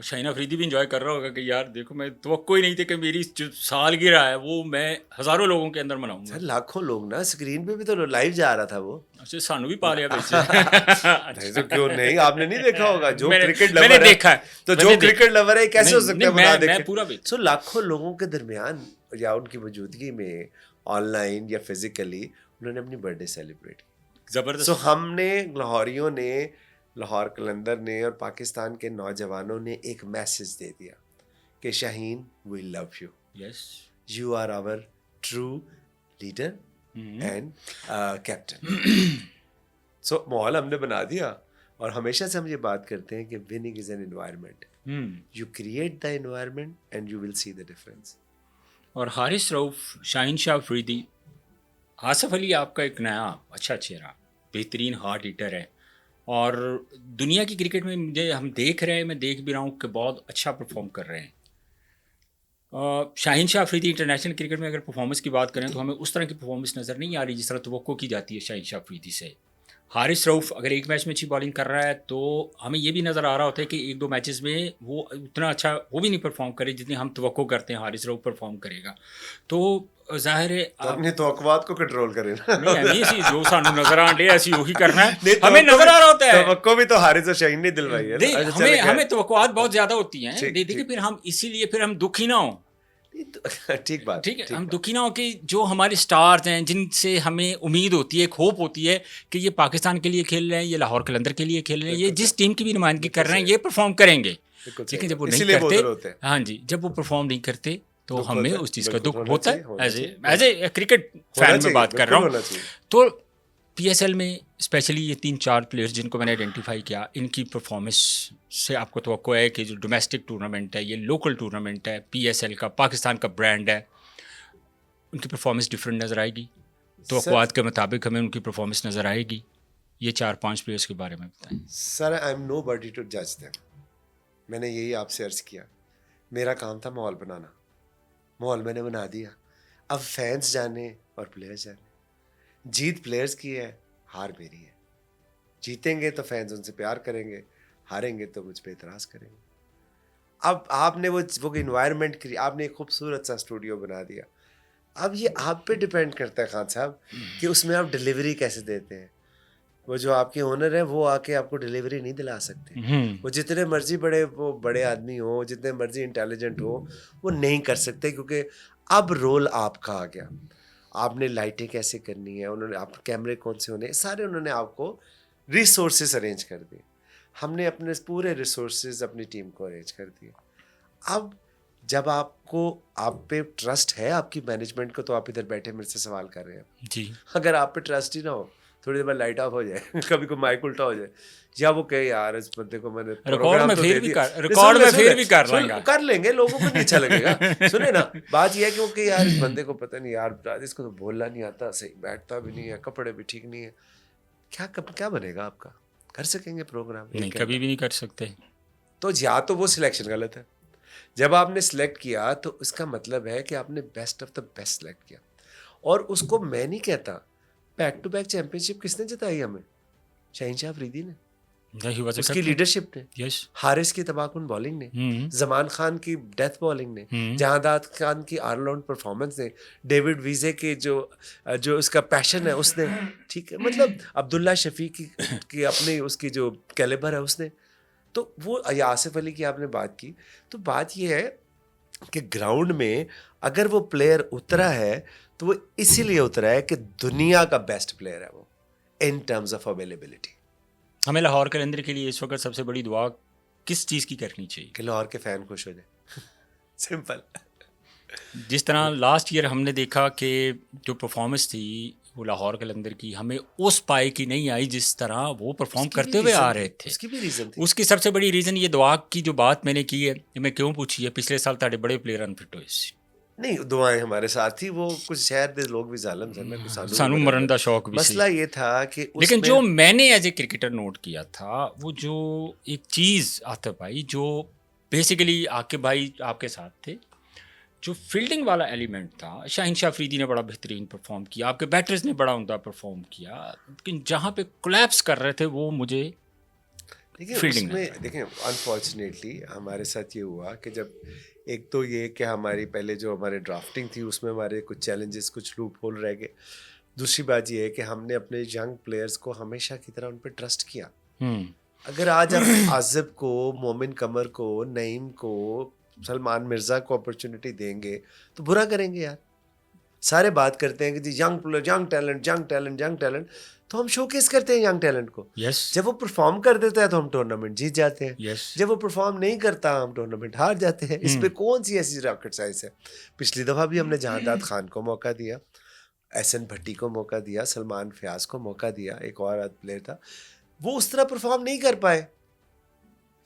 شاہین افریدی بھی انجوائے کر رہا ہوگا کہ یار دیکھو میں توقع ہی نہیں تھی کہ میری جو سالگرہ ہے وہ میں ہزاروں لوگوں کے اندر مناؤں گا.
سر لاکھوں لوگ نا اسکرین پہ بھی تو لائیو جا رہا تھا وہ.
اچھا سانو بھی پا لیا
نہیں تو کیوں نہیں, آپ نے نہیں دیکھا ہوگا. جو کرکٹ
میں نے
لور ہے
دیکھا ہے,
تو جو کرکٹ لور ہے کیسے ہو سکتا ہے وہ نہ
میں
دیکھے.
پورا بھی.
سو لاکھوں لوگوں کے درمیان یا ان کی موجودگی میں آن لائن یا فزیکلی انہوں نے اپنی برتھ ڈے سیلیبریٹ کی.
زبردست.
سو ہم نے لاہوریوں نے, لاہور قلندر نے اور پاکستان کے نوجوانوں نے ایک میسج دے دیا کہ Shaheen we love you,
yes
you are our true leader and captain. So ماحول ہم نے بنا دیا, اور ہمیشہ سے ہم یہ بات کرتے ہیں کہ winning is an environment. You create the environment and you will see the difference.
اور حارث رؤف, شاہین شاہ افریدی, آصف علی آپ کا ایک نیا اچھا چہرہ, بہترین ہارڈ ہیٹر ہے, اور دنیا کی کرکٹ میں مجھے ہم دیکھ رہے ہیں, میں دیکھ بھی رہا ہوں کہ بہت اچھا پرفارم کر رہے ہیں. شاہین شاہ افریدی انٹرنیشنل کرکٹ میں اگر پرفارمنس کی بات کریں تو ہمیں اس طرح کی پرفارمنس نظر نہیں آ رہی جس طرح توقع کی جاتی ہے شاہین شاہ افریدی سے. حارث رؤف اگر ایک میچ میں اچھی بالنگ کر رہا ہے تو ہمیں یہ بھی نظر آ رہا ہوتا ہے کہ ایک دو میچز میں وہ اتنا اچھا وہ بھی نہیں پرفارم کرے جتنی ہم توقع کرتے ہیں حارث رؤف پرفارم کرے گا. تو ظاہر ہے
اپنی توقعات کو کنٹرول کرے نا.
نہیں جو سانو نظر آ رہے ایسی وہی کرنا ہے, ہمیں نظر آ رہا ہوتا ہے.
توقع بھی تو حارث اور شاہین نے دلوائی ہے.
ہمیں توقعات بہت زیادہ ہوتی ہیں, دیکھیں پھر ہم اسی لیے پھر ہم دکھی نہ ہوں.
ٹھیک بات,
ٹھیک ہے, ہم دکھی نہ ہو کہ جو ہمارے سٹارز ہیں جن سے ہمیں امید ہوتی ہے, ایک ہوپ ہوتی ہے کہ یہ پاکستان کے لیے کھیل رہے ہیں, یہ لاہور قلندر کے لیے کھیل رہے ہیں, یہ جس ٹیم کی بھی نمائندگی کر رہے ہیں یہ پرفارم کریں گے. لیکن جب وہ نہیں کرتے, ہاں جی, جب وہ پرفارم نہیں کرتے تو ہمیں اس چیز کا دکھ ہوتا ہے. ایز اے کرکٹ فین میں بات کر رہا ہوں. تو پی ایس ایل میں اسپیشلی یہ 3-4 پلیئرز جن کو میں نے آئیڈینٹیفائی کیا, ان کی پرفارمنس سے آپ کو توقع ہے کہ جو ڈومیسٹک ٹورنامنٹ ہے, یہ لوکل ٹورنامنٹ ہے, پی ایس ایل کا پاکستان کا برانڈ ہے, ان کی پرفارمنس ڈفرینٹ نظر آئے گی. توقعات کے مطابق ہمیں ان کی پرفارمنس نظر آئے گی. یہ 4-5 پلیئرز کے بارے میں بتائیں.
Sir I am nobody to جج دیم. میں نے یہی آپ سے عرض کیا, میرا کام تھا ماحول بنانا, ماحول میں نے بنا دیا. اب فینس جانے اور پلیئرز جانے. جیت پلیئرز کی ہے, ہار میری ہے. جیتیں گے تو فینس ان سے پیار کریں گے, ہاریں گے تو مجھ پہ اعتراض کریں گے. اب آپ نے وہ انوائرمنٹ آپ نے ایک خوبصورت سا اسٹوڈیو بنا دیا. اب یہ آپ پہ ڈپینڈ کرتا ہے خان صاحب کہ اس میں آپ ڈلیوری کیسے دیتے ہیں. وہ جو آپ کے اونر ہیں وہ آ کے آپ کو ڈلیوری نہیں دلا سکتے. وہ جتنے مرضی بڑے آدمی ہوں, جتنے مرضی انٹیلیجنٹ ہوں, وہ نہیں کر سکتے, کیونکہ اب رول آپ کا آ گیا. آپ نے لائٹیں کیسے کرنی ہے, انہوں نے آپ کیمرے کون سے ہونے, سارے انہوں نے آپ کو ریسورسز ارینج کر دیے. ہم نے اپنے پورے ریسورسز اپنی ٹیم کو ارینج کر دیے. اب جب آپ پہ ٹرسٹ ہے آپ کی مینجمنٹ کو, تو آپ ادھر بیٹھے میرے سے سوال کر رہے ہیں جی. اگر آپ پہ ٹرسٹ ہی نہ ہو, تھوڑی دیر بعد لائٹ آف ہو جائے, کبھی کوئی مائک الٹا ہو جائے, یا وہ کہے یار اس بندے کو میں نے
ریکارڈ میں پھر بھی
کر لیں گے, لوگوں کو نہیں اچھا لگے گا. سنیں نا, بات یہ ہے کہ وہ کہ یار اس بندے کو پتہ نہیں یار, اس کو تو بولنا نہیں آتا, صحیح بیٹھتا بھی نہیں ہے, کپڑے بھی ٹھیک نہیں ہے. کیا بنے گا آپ کا؟ کر سکیں گے پروگرام؟
نہیں, کبھی بھی نہیں کر سکتے.
تو یا تو وہ سلیکشن غلط ہے. جب آپ نے سلیکٹ کیا تو اس کا مطلب ہے کہ آپ نے best of the best select کیا. اور اس کو میں نہیں کہتا, بیک ٹو بیک چیمپئن شپ کس نے جتائی ہمیں؟ شاہین شاہ افریدی نے, اس کی لیڈرشپ نے, حارث کی تباکن بالنگ نے, زمان خان کی ڈیتھ بالنگ نے, جہانداد خان کی آل راؤنڈ پرفارمنس نے, ڈیوڈ ویزے کے جو اس کا پیشن ہے اس نے, ٹھیک ہے, مطلب عبداللہ شفیق کی اپنی اس کی جو کیلیبر ہے اس نے. تو وہ آصف علی کی آپ نے بات کی, تو بات یہ ہے کہ گراؤنڈ میں اگر وہ پلیئر اترا ہے تو وہ اسی لیے اترا ہے کہ دنیا کا بیسٹ پلیئر ہے وہ ان ٹرمز آف اویلیبلٹی.
ہمیں لاہور قلندر کے لیے اس وقت سب سے بڑی دعا کس چیز کی کرنی چاہیے؟
کہ لاہور کے فین خوش ہو جائے. سمپل.
جس طرح لاسٹ ایئر ہم نے دیکھا کہ جو پرفارمنس تھی وہ لاہور قلندر کی ہمیں اس پائے کی نہیں آئی جس طرح وہ پرفارم کرتے ہوئے آ رہے تھے.
اس کی بھی ریزن تھی.
اس کی سب سے بڑی ریزن یہ دعا کی جو بات میں نے کی ہے, میں کیوں پوچھی ہے, پچھلے سال تاڑے بڑے پلیئر انفٹ ہوئے سی.
نہیں, دعائیں ہمارے ساتھ تھی. وہ کچھ شہر دے لوگ بھی ظالم تھے,
سانو مرن دا شوق بھی.
مسئلہ یہ تھا کہ
لیکن جو میں نے ایز اے کرکٹر نوٹ کیا تھا, وہ جو ایک چیز آتا بھائی, جو بیسیکلی عاقب بھائی آپ کے ساتھ تھے, جو فیلڈنگ والا ایلیمنٹ تھا, شاہین شاہ افریدی نے بڑا بہترین پرفارم کیا, آپ کے بیٹرز نے بڑا عمدہ پرفارم کیا, لیکن جہاں پہ کولیپس کر رہے تھے وہ مجھے
دیکھیں اس میں دیکھیں انفارچونیٹلی ہمارے ساتھ یہ ہوا کہ جب ایک تو یہ کہ ہماری پہلے جو ہمارے ڈرافٹنگ تھی اس میں ہمارے کچھ چیلنجز کچھ لوپ ہول رہ گئے. دوسری بات یہ ہے کہ ہم نے اپنے ینگ پلیئرز کو ہمیشہ کی طرح ان پہ ٹرسٹ کیا. اگر آج آپ عازب کو، مومن قمر کو، نعیم کو، سلمان مرزا کو اپرچونٹی دیں گے تو برا کریں گے یار. سارے بات کرتے ہیں کہ جی young player, young talent, young talent, young talent, تو ہم شو کیس کرتے ہیں ینگ ٹیلنٹ کو. جب وہ پرفارم کر دیتا ہے تو ہم ٹورنامنٹ جیت جاتے ہیں. جب وہ پرفارم نہیں کرتا ہم ٹورنامنٹ ہار جاتے ہیں. اس پہ کون سی ایسی راکٹ سائنس ہے؟ پچھلی دفعہ بھی ہم نے جہانداد خان کو موقع دیا، احسن بھٹی کو موقع دیا، سلمان فیاض کو موقع دیا، ایک اور پلیئر تھا، وہ اس طرح پرفارم نہیں کر پائے.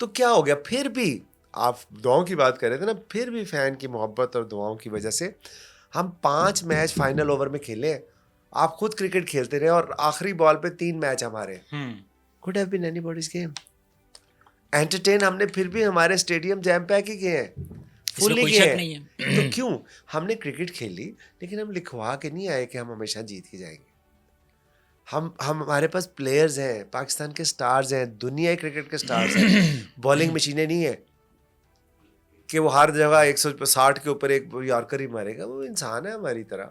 تو کیا ہو گیا؟ پھر بھی آپ دعاؤں کی بات کر رہے تھے نا، پھر بھی فین کی محبت اور دعاؤں کی وجہ سے ہم 5 میچ فائنل اوور میں کھیلے. آپ خود کرکٹ کھیلتے رہے اور آخری بال پہ 3 میچ ہمارے. could have been anybody's game. Entertain ہم نے پھر بھی ہمارے اسٹیڈیم جیم پیک ہی کیے ہیں، فلی کیے ہیں. تو کیوں؟ ہم نے کرکٹ کھیلی لیکن ہم لکھوا کے نہیں آئے کہ ہم ہمیشہ جیت ہی جائیں گے. ہمارے پاس پلیئرز ہیں، پاکستان کے سٹارز ہیں، دنیا کرکٹ کے سٹارز ہیں. بالنگ مشینیں نہیں ہیں کہ وہ ہر جگہ 160 کے اوپر ایک یارکر ہی مارے گا. وہ انسان ہے ہماری طرح.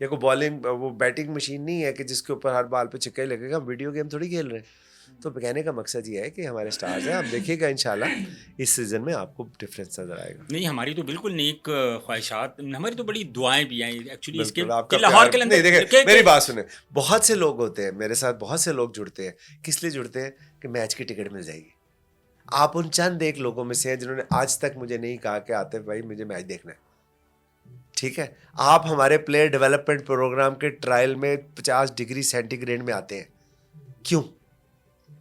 یا کوئی بالنگ، وہ بیٹنگ مشین نہیں ہے کہ جس کے اوپر ہر بال پہ چھکا ہی لگے گا. ہم ویڈیو گیم تھوڑی کھیل رہے ہیں. تو کہنے کا مقصد یہ ہے کہ ہمارے سٹارز ہیں. آپ دیکھیے گا انشاءاللہ اس سیزن میں آپ کو ڈفرینس نظر آئے گا.
نہیں ہماری تو بالکل نیک خواہشات، ہماری تو بڑی دعائیں بھی ہیں ایکچولی اس کے
آپ کا
لاہور کے
نہیں. دیکھیں میری بات سنیں، بہت سے لوگ ہوتے ہیں میرے ساتھ، بہت سے لوگ جڑتے ہیں. کس لیے جڑتے ہیں؟ کہ میچ کی ٹکٹ مل جائے گی. آپ ان چند ایک لوگوں میں سے ہیں جنہوں نے آج تک مجھے نہیں کہا کہ عاطف بھائی مجھے میچ دیکھنا ہے. ٹھیک ہے، آپ ہمارے پلیئر ڈیولپمنٹ پروگرام کے ٹرائل میں 50 ڈگری سینٹی گریڈ میں آتے ہیں. کیوں؟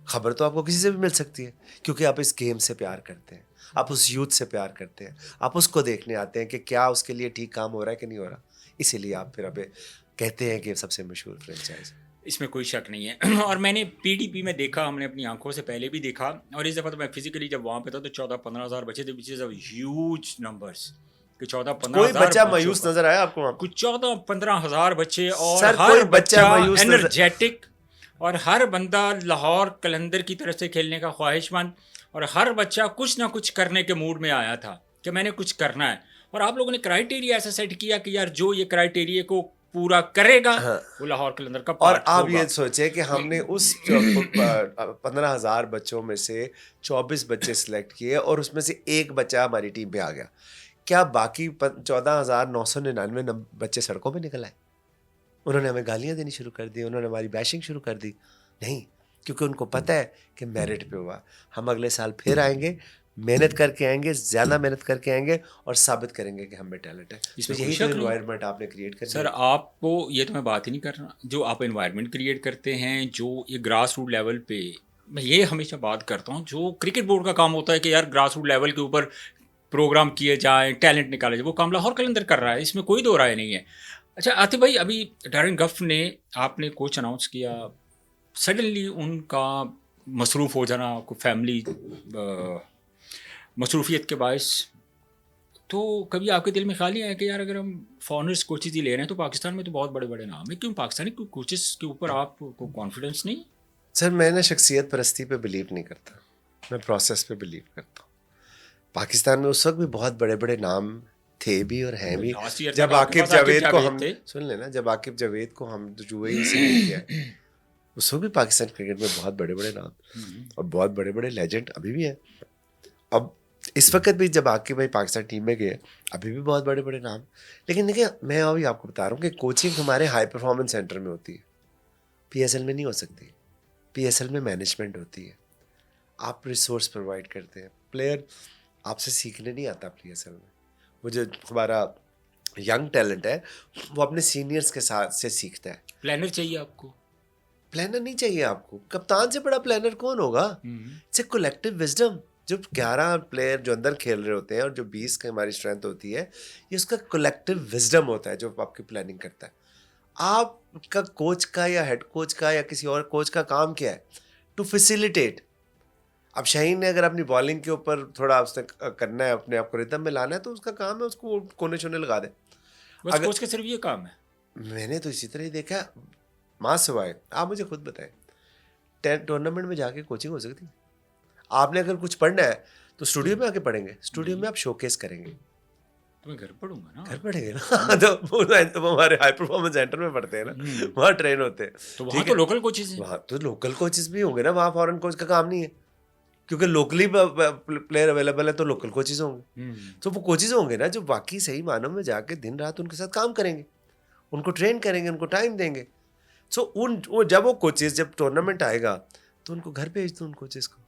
خبر تو آپ کو کسی سے بھی مل سکتی ہے، کیونکہ آپ اس گیم سے پیار کرتے ہیں، آپ اس یوتھ سے پیار کرتے ہیں، آپ اس کو دیکھنے آتے ہیں کہ کیا اس کے لیے ٹھیک کام ہو رہا ہے کہ نہیں ہو رہا. اسی لیے آپ پھر اب کہتے ہیں کہ سب سے مشہور فرینچائز.
اس میں کوئی شک نہیں ہے. اور میں نے پی ڈی پی میں دیکھا، ہم نے اپنی آنکھوں سے پہلے بھی دیکھا، اور اس دفعہ تو میں فزیکلی جب وہاں پہ تھا تو 14-15 ہزار بچے تھے، وچ از اے ہیوج نمبرس. کہ 14-15 ہزار
کوئی بچہ مایوس نظر آیا آپ کو؟
کچھ 14-15 ہزار بچے، اور ہر بچہ انرجیٹک، اور ہر بندہ لاہور قلندر کی طرف سے کھیلنے کا خواہش مند، اور ہر بچہ کچھ نہ کچھ کرنے کے موڈ میں آیا تھا کہ میں نے کچھ کرنا ہے. اور آپ لوگوں نے کرائٹیریا ایسا سیٹ کیا کہ یار جو یہ کرائٹیریا کو پورا کرے گا وہ لاہور قلندر کا
اور
پارٹ ہوگا.
آپ یہ سوچیں کہ ہم نے اس 15,000 بچوں میں سے 24 بچے سلیکٹ کیے اور اس میں سے ایک بچہ ہماری ٹیم پہ آ گیا. کیا باقی 14,999 بچے سڑکوں پہ نکل آئے؟ انہوں نے ہمیں گالیاں دینی شروع کر دی، انہوں نے ہماری بیشنگ شروع کر دی؟ نہیں، کیونکہ ان کو پتہ ہے کہ میرٹ پہ ہوا. ہم اگلے سال پھر آئیں گے، محنت کر کے آئیں گے، زیادہ محنت کر کے آئیں گے اور ثابت کریں گے کہ ہم میں ٹیلنٹ ہے. یہی تو انوائرمنٹ آپ نے کریٹ کر دیا.
سر آپ کو یہ تو میں بات ہی نہیں کر رہا، جو آپ انوائرمنٹ کریٹ کرتے ہیں، جو یہ گراس روٹ لیول پہ، میں یہ ہمیشہ بات کرتا ہوں، جو کرکٹ بورڈ کا کام ہوتا ہے کہ یار گراس روٹ لیول کے اوپر پروگرام کیے جائیں، ٹیلنٹ نکالے جائے، وہ کام لاہور قلندر کر رہا ہے، اس میں کوئی دو رائے نہیں ہے. اچھا عاطف بھائی، ابھی ڈیرن گف نے، آپ نے کوچ اناؤنس کیا، سڈنلی ان کا مصروف ہو جانا، کوئی فیملی مصروفیت کے باعث، تو کبھی آپ کے دل میں خیال نہیں آیا کہ یار اگر ہم فارنرس کوچز ہی لے رہے ہیں تو پاکستان میں تو بہت بڑے بڑے نام ہیں، کیوں پاکستانی کوچز کے اوپر آپ کو کانفیڈنس نہیں؟
سر میں نے شخصیت پرستی پہ بلیو نہیں کرتا، میں پروسیس پہ بلیو کرتا ہوں. پاکستان میں اس وقت بھی بہت بڑے بڑے نام تھے بھی اور ہیں بھی. جب عاقب جاوید کو ہم سن لینا، جب عاقب جاوید کو ہم جو سلیکٹ کیا اس وقت بھی پاکستان کرکٹ میں بہت بڑے بڑے نام اور بہت بڑے بڑے لیجنڈ ابھی بھی ہیں. اب اس وقت بھی جب عاقب بھائی پاکستان ٹیم میں گئے ابھی بھی بہت بڑے بڑے نام. لیکن دیکھیں میں ابھی آپ کو بتا رہا ہوں کہ کوچنگ ہمارے ہائی پرفارمنس سینٹر میں ہوتی ہے، پی ایس ایل میں نہیں ہو سکتی. پی ایس ایل میں مینجمنٹ ہوتی ہے، آپ ریسورس پرووائڈ کرتے ہیں. پلیئر آپ سے سیکھنے نہیں آتا پی ایس ایل میں. وہ جو ہمارا ینگ ٹیلنٹ ہے وہ اپنے سینئرس کے ساتھ سے سیکھتا ہے.
پلانر چاہیے آپ کو؟
پلانر نہیں چاہیے آپ کو. کپتان سے بڑا پلانر کون ہوگا؟ It's a collective wisdom. جو 11 پلیئر جو اندر کھیل رہے ہوتے ہیں اور جو 20 کی ہماری اسٹرینتھ ہوتی ہے، یہ اس کا کولیکٹیو وزڈم ہوتا ہے جو آپ کی پلاننگ کرتا ہے. آپ کا کوچ کا یا ہیڈ کوچ کا یا کسی اور کوچ کا کام کیا ہے؟ To facilitate. اب شاہین نے اگر اپنی بالنگ کے اوپر تھوڑا اس نے کرنا ہے، اپنے آپ کو ریتم میں لانا ہے، تو اس کا کام ہے اس کو کونے شونے لگا دے.
بس کوچ کا صرف یہ کام ہے.
میں نے تو اسی طرح ہی دیکھا ماں سوائے. آپ مجھے خود بتائیں ٹورنامنٹ میں جا کے کوچنگ ہو سکتی؟ آپ نے اگر کچھ پڑھنا ہے تو اسٹوڈیو میں آ کے پڑھیں گے, اسٹوڈیو میں آپ شو کیس کریں گے.
تو میں گھر پڑھوں گا نا,
گھر پڑھیں گے نا, تو ہمارے ہائی پرفارمنس سینٹر میں پڑھتے ہیں نا, وہاں ٹرین ہوتے ہیں.
تو وہاں تو لوکل کوچز ہیں,
وہاں تو لوکل کوچز بھی ہوں گے نا, وہاں فارن کوچ کا کام نہیں ہے, کیونکہ لوکلی پلیئر اویلیبل ہے تو لوکل کوچز ہوں گے. تو وہ کوچز ہوں گے نا جو واقعی صحیح معنوں میں جا کے دن رات ان کے ساتھ کام کریں گے, ان کو ٹرین کریں گے, ان کو ٹائم دیں گے. سو جب وہ کوچز, جب ٹورنامنٹ آئے گا تو ان کو گھر بھیج دو ان کوچز کو,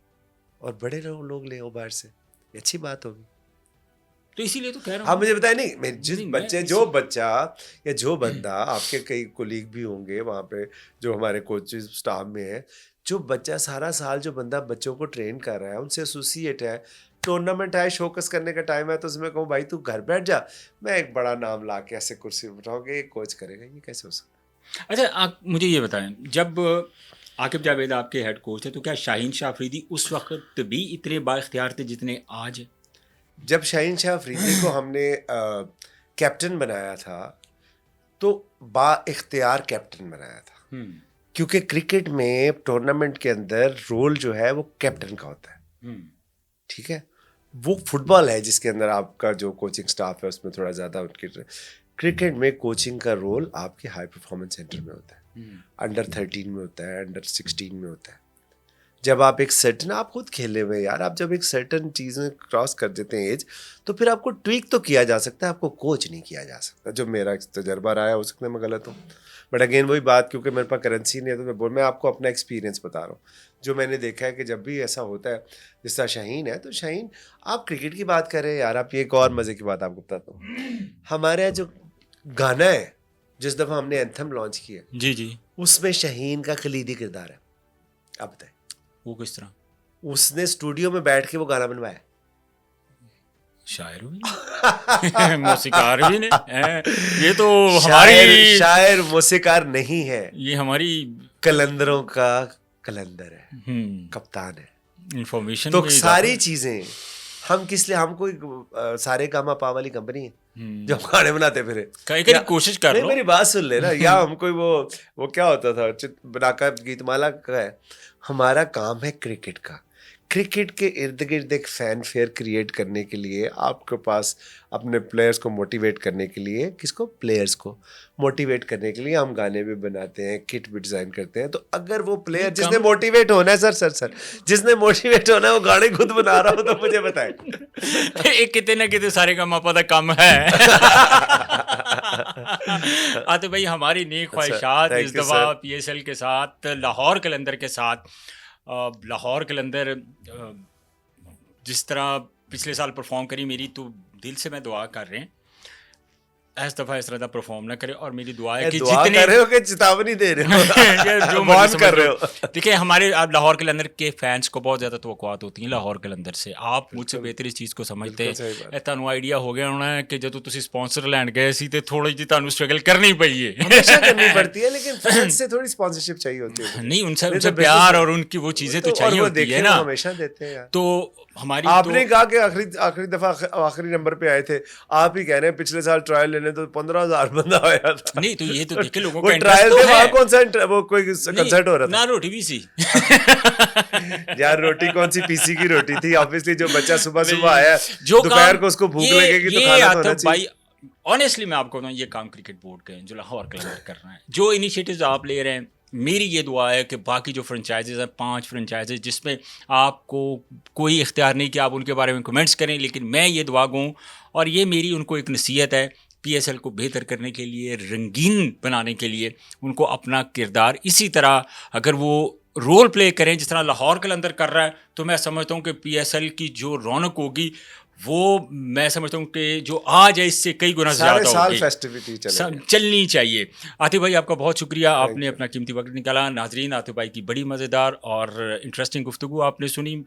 اور بڑے لوگ لے آؤ باہر سے, یہ اچھی بات ہوگی.
تو اسی لیے تو کہہ رہا ہوں.
آپ مجھے بتائیں, نہیں جو بچہ یا جو بندہ, آپ کے کئی کولیگ بھی ہوں گے وہاں پہ جو ہمارے کوچز اسٹاف میں ہیں, جو بچہ سارا سال جو بندہ بچوں کو ٹرین کر رہا ہے, ان سے ایسوسیٹ ہے, ٹورنامنٹ ہے, شوکس کرنے کا ٹائم ہے, تو اس میں کہوں بھائی تو گھر بیٹھ جا, میں ایک بڑا نام لا کے ایسے کرسی پہ بٹھاؤں گے, ایک کوچ کرے گا, یہ کیسے ہو سکتا ہے؟
اچھا آپ مجھے یہ بتائیں, جب عاقب جاوید آپ کے ہیڈ کوچ تھے تو کیا شاہین شاہ افریدی اس وقت بھی اتنے با اختیار تھے جتنے آج ہیں؟
جب شاہین شاہ افریدی کو ہم نے کیپٹن بنایا تھا تو با اختیار کیپٹن بنایا تھا, کیونکہ کرکٹ میں ٹورنامنٹ کے اندر رول جو ہے وہ کیپٹن کا ہوتا ہے, ٹھیک ہے. وہ فٹ بال ہے جس کے اندر آپ کا جو کوچنگ سٹاف ہے اس میں تھوڑا زیادہ ان کی, کرکٹ میں کوچنگ کا رول آپ کے ہائی پرفارمنس سینٹر میں ہوتا ہے, انڈر 13 میں ہوتا ہے, انڈر 16 میں ہوتا ہے. جب آپ ایک سرٹن, آپ خود کھیلے ہوئے یار, آپ جب ایک سرٹن چیزیں کراس کر دیتے ہیں ایج, تو پھر آپ کو ٹویک تو کیا جا سکتا ہے, آپ کو کوچ نہیں کیا جا سکتا. جو میرا تجربہ رہا ہے, ہو سکتا ہے میں غلط ہوں, بٹ اگین وہی بات, کیونکہ میرے پاس کرنسی نہیں ہے تو میں آپ کو اپنا ایکسپیرینس بتا رہا ہوں, جو میں نے دیکھا ہے کہ جب بھی ایسا ہوتا ہے, جس طرح شاہین ہے, تو شاہین آپ کرکٹ کی بات کر رہے ہیں یار, آپ یہ ایک اور مزے کی بات آپ کو بتاتا ہوں. ہمارے یہاں جو گانا ہے, جس دفعہ ہم نے اینتھم لانچ کیا,
جی
اس میں شاہین کا کلیدی کردار ہے. آپ بتائیں
وہ کس طرح؟
اس نے اسٹوڈیو میں بیٹھ کے وہ گانا بنوایا.
شاعر بھی موسیقار بھی نے, یہ تو ہماری
شاعر موسیقار نہیں ہے,
یہ ہماری
کلندروں کا کلندر ہے, کپتان ہے.
انفارمیشن
تو ساری چیزیں ہم کس لیے, ہم کوئی سارے کاما پا والی کمپنی ہے جو ہم گانے بناتے پھرے,
کئی کوشش کر لو.
میری بات سن لے نا, یا ہم کوئی وہ کیا ہوتا تھا بنا کر گیت مالا کا ہے. ہمارا کام ہے کرکٹ کا. کرکٹ کے ارد گرد ایک فین فیئر کریٹ کرنے کے لیے, آپ کے پاس اپنے پلیئرس کو موٹیویٹ کرنے کے لیے, کس کو, پلیئرس کو موٹیویٹ کرنے کے لیے ہم گانے بھی بناتے ہیں, کٹ بھی ڈیزائن کرتے ہیں. تو اگر وہ پلیئر جس نے موٹیویٹ ہونا ہے, سر جس نے موٹیویٹ ہونا ہے وہ گانے خود بنا رہا ہو, تو مجھے بتائیں
کتنے نہ کتنے سارے کا ماپا کم ہے. آتے بھائی ہماری نیک خواہشات اس دفعہ پی ایس ایل کے ساتھ, لاہور قلندر کے ساتھ. لاہور قلندر جس طرح پچھلے سال پرفارم کری, میری تو دل سے میں دعا کر رہے ہیں اس دفعہ اس طرح پرفارم نہ کرے, اور میری دعا ہے کہ
جتنے کر رہے ہو کہ چتاوانی دے رہے ہو,
جو وان کر رہے ہو. دیکھیں ہمارے لاہور قلندر کے فینس کو بہت زیادہ توقعات ہوتی ہیں لاہور قلندر سے. آپ مجھ سے بہتر اس چیز کو سمجھتے ہیں. تانوں آئیڈیا ہو گیا ہونا ہے کہ جدوں تسی سپانسر لین گئے سی تے تھوڑی جی تانوں سٹرگل کرنی پئی ہے,
ہمیشہ کرنی پڑتی ہے, لیکن فینس سے تھوڑی سپانسرشپ چاہیے ہوتی ہے.
نہیں, ان سے پیار اور ان کی وہ چیزیں تو چاہیے ہوتی ہے نا,
ہمیشہ دیتے ہیں.
تو ہماری
آپ نے کہا کہ آخری دفعہ آخری نمبر پہ آئے تھے, آپ ہی کہہ رہے ہیں پچھلے سال ٹرائل لینے تو 15,000 بندہ آیا تھا.
نہیں تو یہ تو دیکھیں لوگوں
کا
انٹرسٹ تو ہے.
کون سا وہ کوئی کنسرٹ ہو رہا تھا,
نہ روٹی بھی سی
یار, روٹی کون سی پی سی کی روٹی تھی. آبویسلی جو بچہ صبح آیا, دوپہر کو اس کو بھوک لگے گی تو کھانا تو ہونا چاہیے.
آنیسٹلی میں آپ کو بتاؤں, یہ کام کرکٹ بورڈ کا ہے جو لاہور قلندر کر رہا ہے. جو انیشیٹوز آپ لے رہے ہیں, میری یہ دعا ہے کہ باقی جو فرنچائزز ہیں, 5 فرنچائزز, جس میں آپ کو کوئی اختیار نہیں کہ آپ ان کے بارے میں کمنٹس کریں, لیکن میں یہ دعا گوں, اور یہ میری ان کو ایک نصیحت ہے, پی ایس ایل کو بہتر کرنے کے لیے, رنگین بنانے کے لیے, ان کو اپنا کردار اسی طرح اگر وہ رول پلے کریں جس طرح لاہور قلندر کر رہا ہے, تو میں سمجھتا ہوں کہ پی ایس ایل کی جو رونق ہوگی وہ میں سمجھتا ہوں کہ جو آج ہے اس سے کئی گنا زیادہ ہوگی, چلنی چاہیے. عاطف بھائی آپ کا بہت شکریہ, آپ نے اپنا قیمتی وقت نکالا. ناظرین, عاطف بھائی کی بڑی مزیدار اور انٹرسٹنگ گفتگو آپ نے سنی.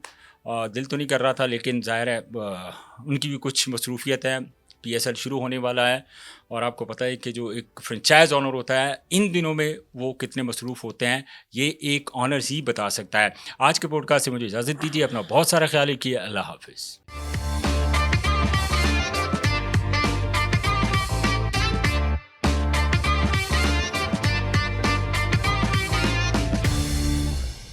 دل تو نہیں کر رہا تھا, لیکن ظاہر ہے ان کی بھی کچھ مصروفیت ہے, پی ایس ایل شروع ہونے والا ہے, اور آپ کو پتہ ہے کہ جو ایک فرنچائز آنر ہوتا ہے ان دنوں میں وہ کتنے مصروف ہوتے ہیں, یہ ایک آنر ہی بتا سکتا ہے. آج کے پوڈ کاسٹ سے مجھے اجازت دیجیے, اپنا بہت سارا خیال رکھیے. اللہ حافظ.